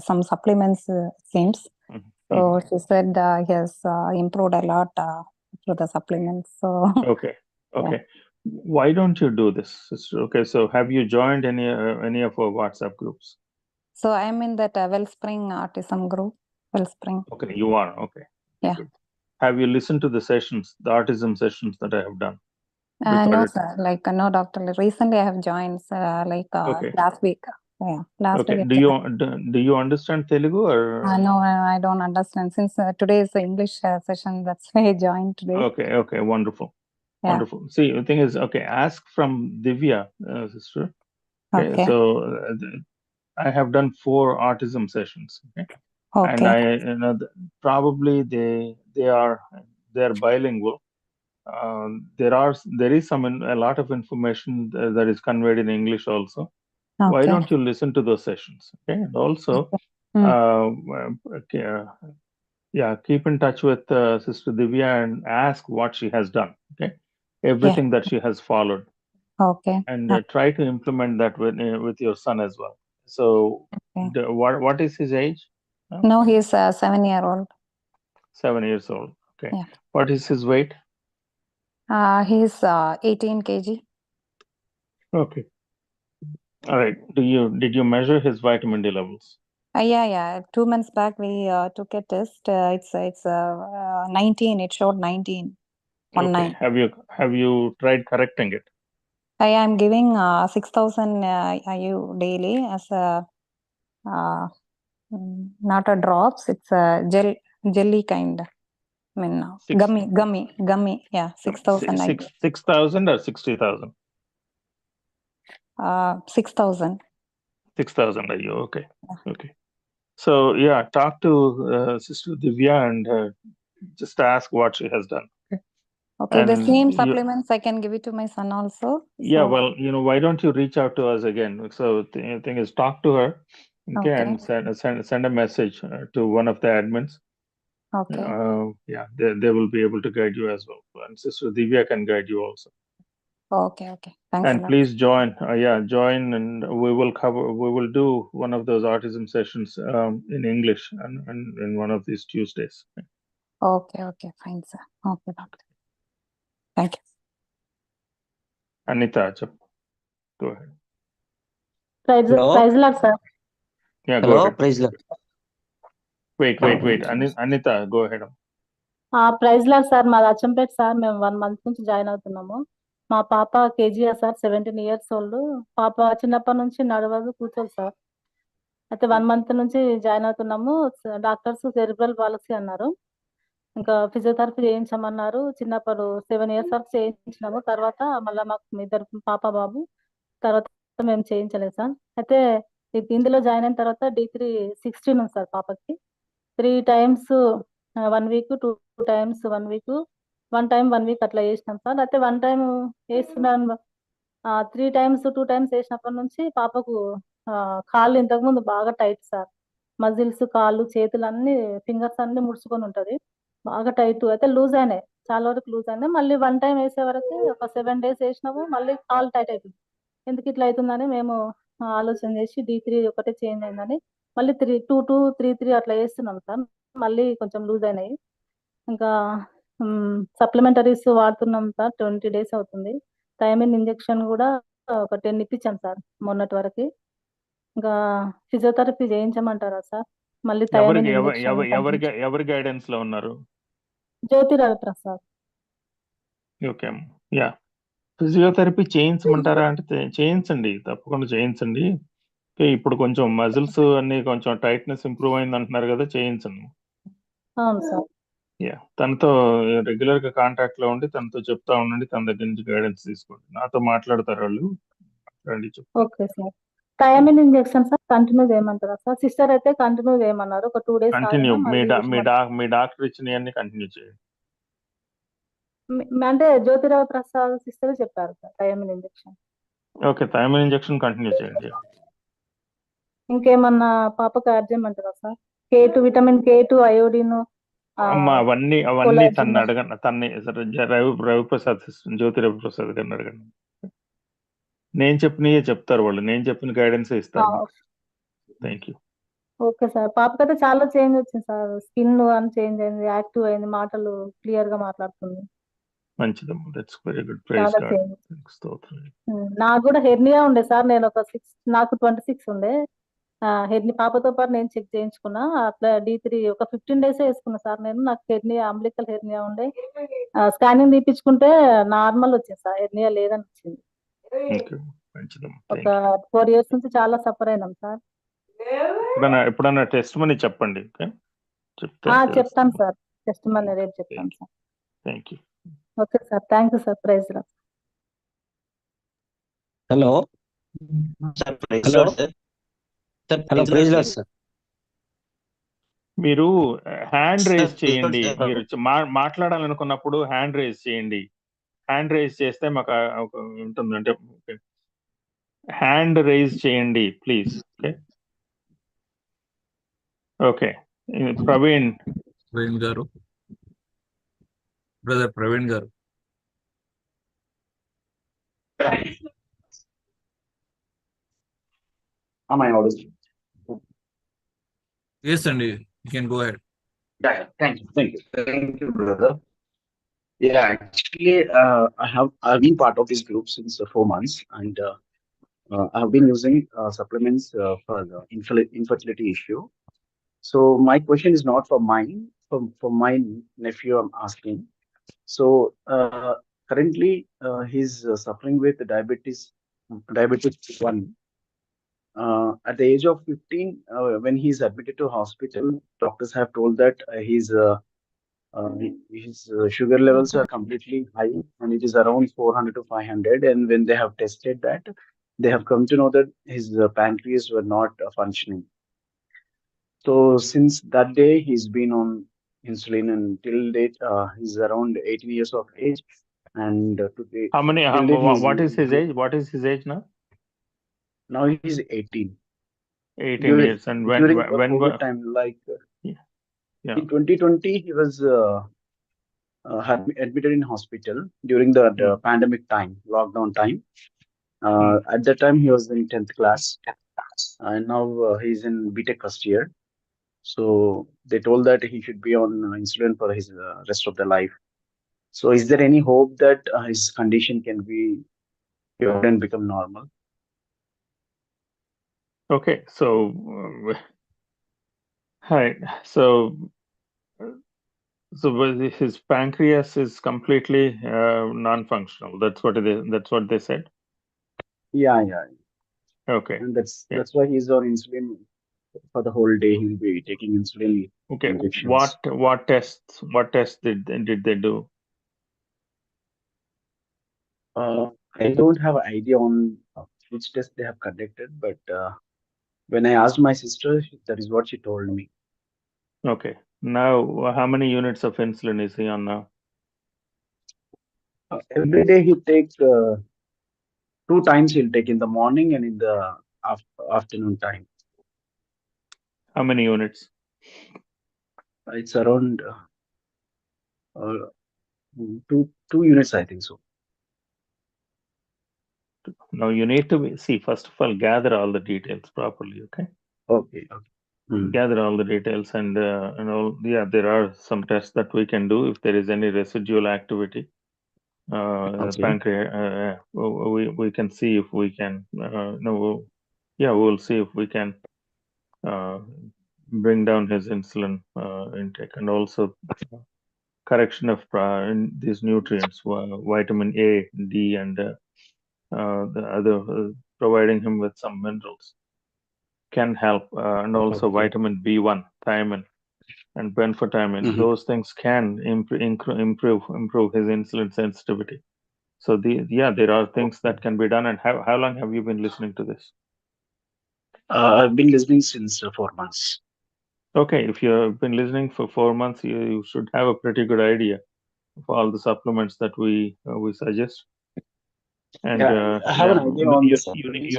some supplements, seems. So she said he has improved a lot through the supplements. So okay. Why don't you do this, sister? Okay, so have you joined any of our WhatsApp groups? So I'm in that Wellspring autism group. Wellspring. Okay, you are. Okay. Yeah. Good. Have you listened to the sessions, the autism sessions that I have done? No, sir. No, doctor. Recently I have joined, Okay. last week. Yeah, last Okay. week. Do you understand Telugu or? No, I don't understand. Since today is the English session, that's why I joined today. Okay. Wonderful. Yeah. Wonderful. See, the thing is, okay, ask from Divya, sister. Okay. So I have done 4 autism sessions. Okay. And probably they're bilingual. There is a lot of information that is conveyed in English also. Okay. Why don't you listen to those sessions? Okay. And also, keep in touch with Sister Divya and ask what she has done. Okay. Everything that she has followed. Okay. And try to implement that with your son as well. So what is his age? No, he's 7-year-old. 7 years old. Okay. Yeah. What is his weight? He's 18 kg. Okay. All right. Did you measure his vitamin D levels? Yeah. 2 months back we took a test. It's 19. It showed 19. Okay. Have you tried correcting it? I am giving 6,000 IU daily as a not a drops. It's a jelly kind. I mean, gummy. Yeah, 6,000. 6,000 or 60,000? 6,000. 6,000 are you? Okay. Okay. So talk to Sister Divya and just ask what she has done. Okay, the And same you, supplements I can give it to my son also. yeah, So, well, why don't you reach out to us again? So the thing is, talk to her, okay, okay, and send a message to one of the admins. okay, Yeah, they will be able to guide you as well. And Sister Divya can guide you also. okay. Thanks a And lot. please join, join, and we will do one of those autism sessions in English and in one of these Tuesdays. Okay, fine, sir. Okay, doctor. Thank you. Anita, go ahead. Hello. Praise Lord, sir. Yeah, go Hello, ahead. praise Lord. Wait. Anita, go ahead. Praise lord sir మాది Achampet sir. మేము 1 month నుంచి join అవుతున్నాము. మా పాప KGR sir, 17 years old. పాప చిన్నప్పటి నుంచి నడవదు, కూర్చోదు సార్. అయితే 1 month నుంచి జాయిన్ అవుతున్నాము. డాక్టర్స్ సెరిబ్రల్ పాలసీ అన్నారు. ఇంకా ఫిజియోథెరపీ చేయించమన్నారు. చిన్నప్పుడు 7 years వరకు చేయించినాము. తర్వాత మళ్ళీ మాకు ఇద్దరు పాప బాబు, తర్వాత మేము చేయించలేదు సార్. అయితే ఇందులో జాయిన్ అయిన తర్వాత D3 16 ఉంది సార్ పాపకి. 3 times 1 week, 2 times 1 week, 1 time 1 week అట్లా చేసినాం సార్. అయితే 1 time వేస్తున్నాను, 3 times 2 times వేసినప్పటి నుంచి పాపకు కాళ్ళు ఇంతకుముందు బాగా టైట్ సార్. మజిల్స్, కాళ్ళు, చేతులు అన్ని, ఫింగర్స్ అన్ని ముడుచుకొని ఉంటది, బాగా టైట్. అయితే లూజ్ అయినాయి, చాలా వరకు లూజ్ అయినాయి. మళ్ళీ 1 time వేసే వరకు ఒక 7 days వేసినాము, మళ్ళీ కాళ్ళు టైట్ అవుతుంది. ఎందుకు ఇట్లా అవుతుందని మేము ఆలోచన చేసి D3 ఒకటే చేంజ్ అయిందని మళ్ళీ 2 3 అట్లా వేస్తున్నాం సార్. మళ్ళీ కొంచెం లూజ్ అయినాయి. ఇంకా సప్లిమెంటరీస్ వాడుతున్నాం సార్. 20 days అవుతుంది. థైమిన్ ఇంజెక్షన్ కూడా ఒక 10 ఇప్పించాం సార్ మొన్నటి వరకు. ఇంకా ఫిజియోథెరపీ చేయించమంటారా సార్? మళ్ళీ థైమిన్ ఇంజెక్షన్ ఎవరి గైడెన్స్ లో ఉన్నారు? Jyothi Raviprasad. Okay, yeah. Physiotherapy చేయించమంటారా అంటే చేయించండి, తప్పకుండా చేయించండి. ఇప్పుడు కొంచెం మజిల్స్ అన్ని కొంచెం టైట్నెస్ ఇంప్రూవ్ అయింది అంటున్నారు కదా, చేయించండి. అవును సార్. యా, తనతో రెగ్యులర్ గా కాంటాక్ట్ లో ఉండి తనతో చెప్తా ఉండండి, తన దగ్గర నుంచి గైడెన్స్ తీసుకోండి. నాతో మాట్లాడతారు వాళ్ళు, మాట్లాడి చెప్తారు. Okay sir. Thiamine injection sir continue చేయమంటారా సార్? సిస్టర్ అయితే కంటిన్యూ చేయమన్నారు. ఒక 2 days కంటిన్యూ, ఆగినా మీ డాక్టర్ ఇచ్చినవన్నీ కంటిన్యూ చేయండి. అంటే జ్యోతిరావు ప్రసాద్ సిస్టర్ చెప్పారు sir thiamine injection. Okay, thiamine injection continue చేయండి. ఇంకేమన్నా పాపకు యాడ్ చేయమంటారా sir? K2 vitamin K2, iodine, అమ్మా అవన్నీ తన్ని అడగండి. తన్ని రవిప్రసాద్, జ్యోతి రవిప్రసాద్ గారిని అడగండి. నేను చెప్పినయే చెప్తారు వాళ్ళు, నేను చెప్పిన గైడెన్స్ ఇస్తారు. Thank you. Okay sir. పాపకైతే చాలా చేంజ్ వచ్చింది సార్. స్కిన్ అని చేంజ్ అయింది, యాక్టివ్ అయింది, మాటలు క్లియర్ గా మాట్లాడుతుంది. మంచిదమ్మా, that's very good. Praise god. నాకు కూడా హెర్నియా ఉండే సార్. నేను నాకు 26 ఉండే పాపతో పాటు నేను చెక్ చేయించుకున్నా. అట్లా D3 ఒక 15 days వేసుకున్నా సార్ నేను. నాకు హెర్నియా, అంబ్లికల్ హెర్నియా ఉండే. స్కానింగ్ తీపించుకుంటే నార్మల్ వచ్చింది సార్, హెర్నియా లేదని వచ్చింది. ఒక 4 years నుంచి చాలా సఫర్ అయినాం సార్. ఎప్పుడన్నా టెస్ట్ మనీ చెప్పండి. చెప్తాను సార్, టెస్ట్ మనీ రేపు చెప్తాను sir. Thank you. Okay sir, thank you sir. Praise lord. Hello praise lord sir. మీరు హ్యాండ్ రేజ్ చేయండి. మీరు మాట్లాడాలనుకున్నప్పుడు హ్యాండ్ రేజ్ చేయండి. హ్యాండ్ రేజ్ చేస్తే మాకు ఉంటుంది. అంటే హ్యాండ్ రేజ్ చేయండి please. Okay, Praveen garu, brother Praveen గారు. Am I audible? Yes, Andy, you can go ahead. Yeah, thank you, brother. Yeah, actually, I've been part of this group since 4 months, and I have been using supplements for the infertility issue. So my question is not for mine, for my nephew I'm asking. So currently he's suffering with diabetes 1. At the age of 15, when he's admitted to hospital, doctors have told that his sugar levels are completely high, and it is around 400 to 500. And when they have tested that, they have come to know that his pancreas were not functioning. So since that day, he's been on insulin, and till date he's around 18 years of age, and today How many? till date he's What is his age? What is his age now? now he's 18. 18 years. And During the COVID time, like yeah. in 2020, he was admitted in hospital during the pandemic time, lockdown time. At that time, he was in 10th class, and now he's in BTech first year. So they told that he should be on insulin for his rest of the life. So is there any hope that his condition can be cured and become normal? Okay, so hi. So his pancreas is completely non-functional. That's what it is. That's what they said. Yeah. Okay. And that's why he's on insulin for the whole day. He'll be taking insulin injections. What tests did they do? I don't have an idea on which test they have conducted, but when I asked my sister, that is what she told me. Okay. Now, how many units of insulin is he on now? Every day he takes 2 times. He'll take in the morning and in the afternoon time. How many units? It's around 2 units, I think so. Now you need to see, first of all, gather all the details properly. Okay. Okay. Gather all the details and all. Yeah, there are some tests that we can do if there is any residual activity. Pancreas. We can see if we can. We'll see if we can bring down his insulin intake, and also correction of these nutrients, vitamin A, D, and the other, providing him with some minerals can help, and also vitamin B1, thiamine, and benfotiamine. Those things can improve his insulin sensitivity. So there are things that can be done. And how long have you been listening to this? I've been listening since 4 months. Okay, if you've been listening for 4 months, you should have a pretty good idea of all the supplements that we suggest. And I have an idea on the supplements,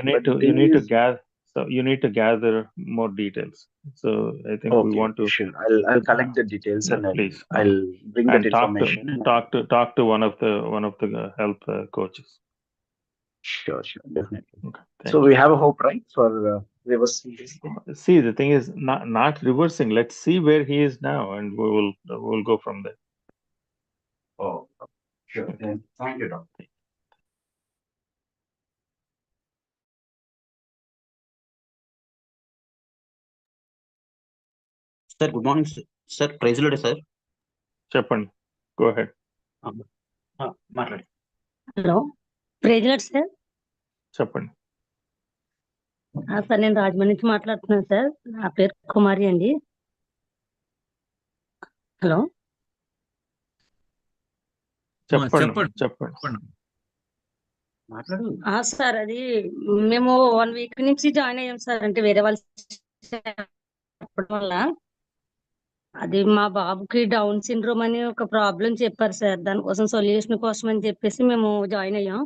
you need to gather more details. So I think we want to. Sure. I'll collect the details and please. I'll bring that information. Talk to one of the health coaches. Sure, definitely. Okay, so we have a hope, right, for reversing this thing? See, the thing is not reversing. Let's see where he is now, and we'll go from there. Oh, sure. Then thank you, doctor. Sir, good morning, sir. Praise the Lord, sir. చెప్పండి. Go ahead. మాట్లాడండి. Hello, praise lord sir. చెప్పండి. Sir, నేను రాజమండ్రి నుంచి మాట్లాడుతున్నాను sir. నా పేరు కుమారి అండి. Hello, చెప్పండి. మాట్లాడు. సార్, అది మేము 1 వీక్ నుంచి జాయిన్ అయ్యాం సార్. అంటే వేరే వాళ్ళు చెప్పడం వల్ల అది మా బాబుకి డౌన్ సిండ్రోమ్ అని ఒక ప్రాబ్లం చెప్పారు సార్. దానికోసం సొల్యూషన్ కోసం అని చెప్పేసి మేము జాయిన్ అయ్యాం.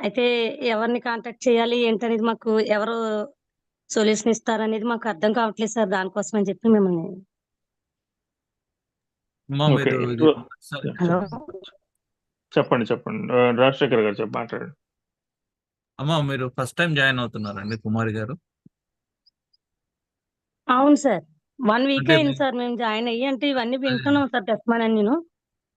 అయితే ఎవరిని కాంటాక్ట్ చేయాలి ఏంటనేది మాకు ఎవరు సొల్యూషన్ ఇస్తారనేది మాకు అర్థం కావట్లేదు సార్. దానికోసం అని చెప్పి మిమ్మల్ని. హలో, చెప్పండి. రాజశేఖర్ గారు మాట్లాడండి. అమ్మా, మీరు ఫస్ట్ టైం జాయిన్ అవుతున్నారండి కుమారి గారు? అవును సార్, 1 వీక్ అయింది సార్ మేము జాయిన్ అయ్యి. అంటే ఇవన్నీ వింటున్నాం సార్, టెస్ట్ అని నేను.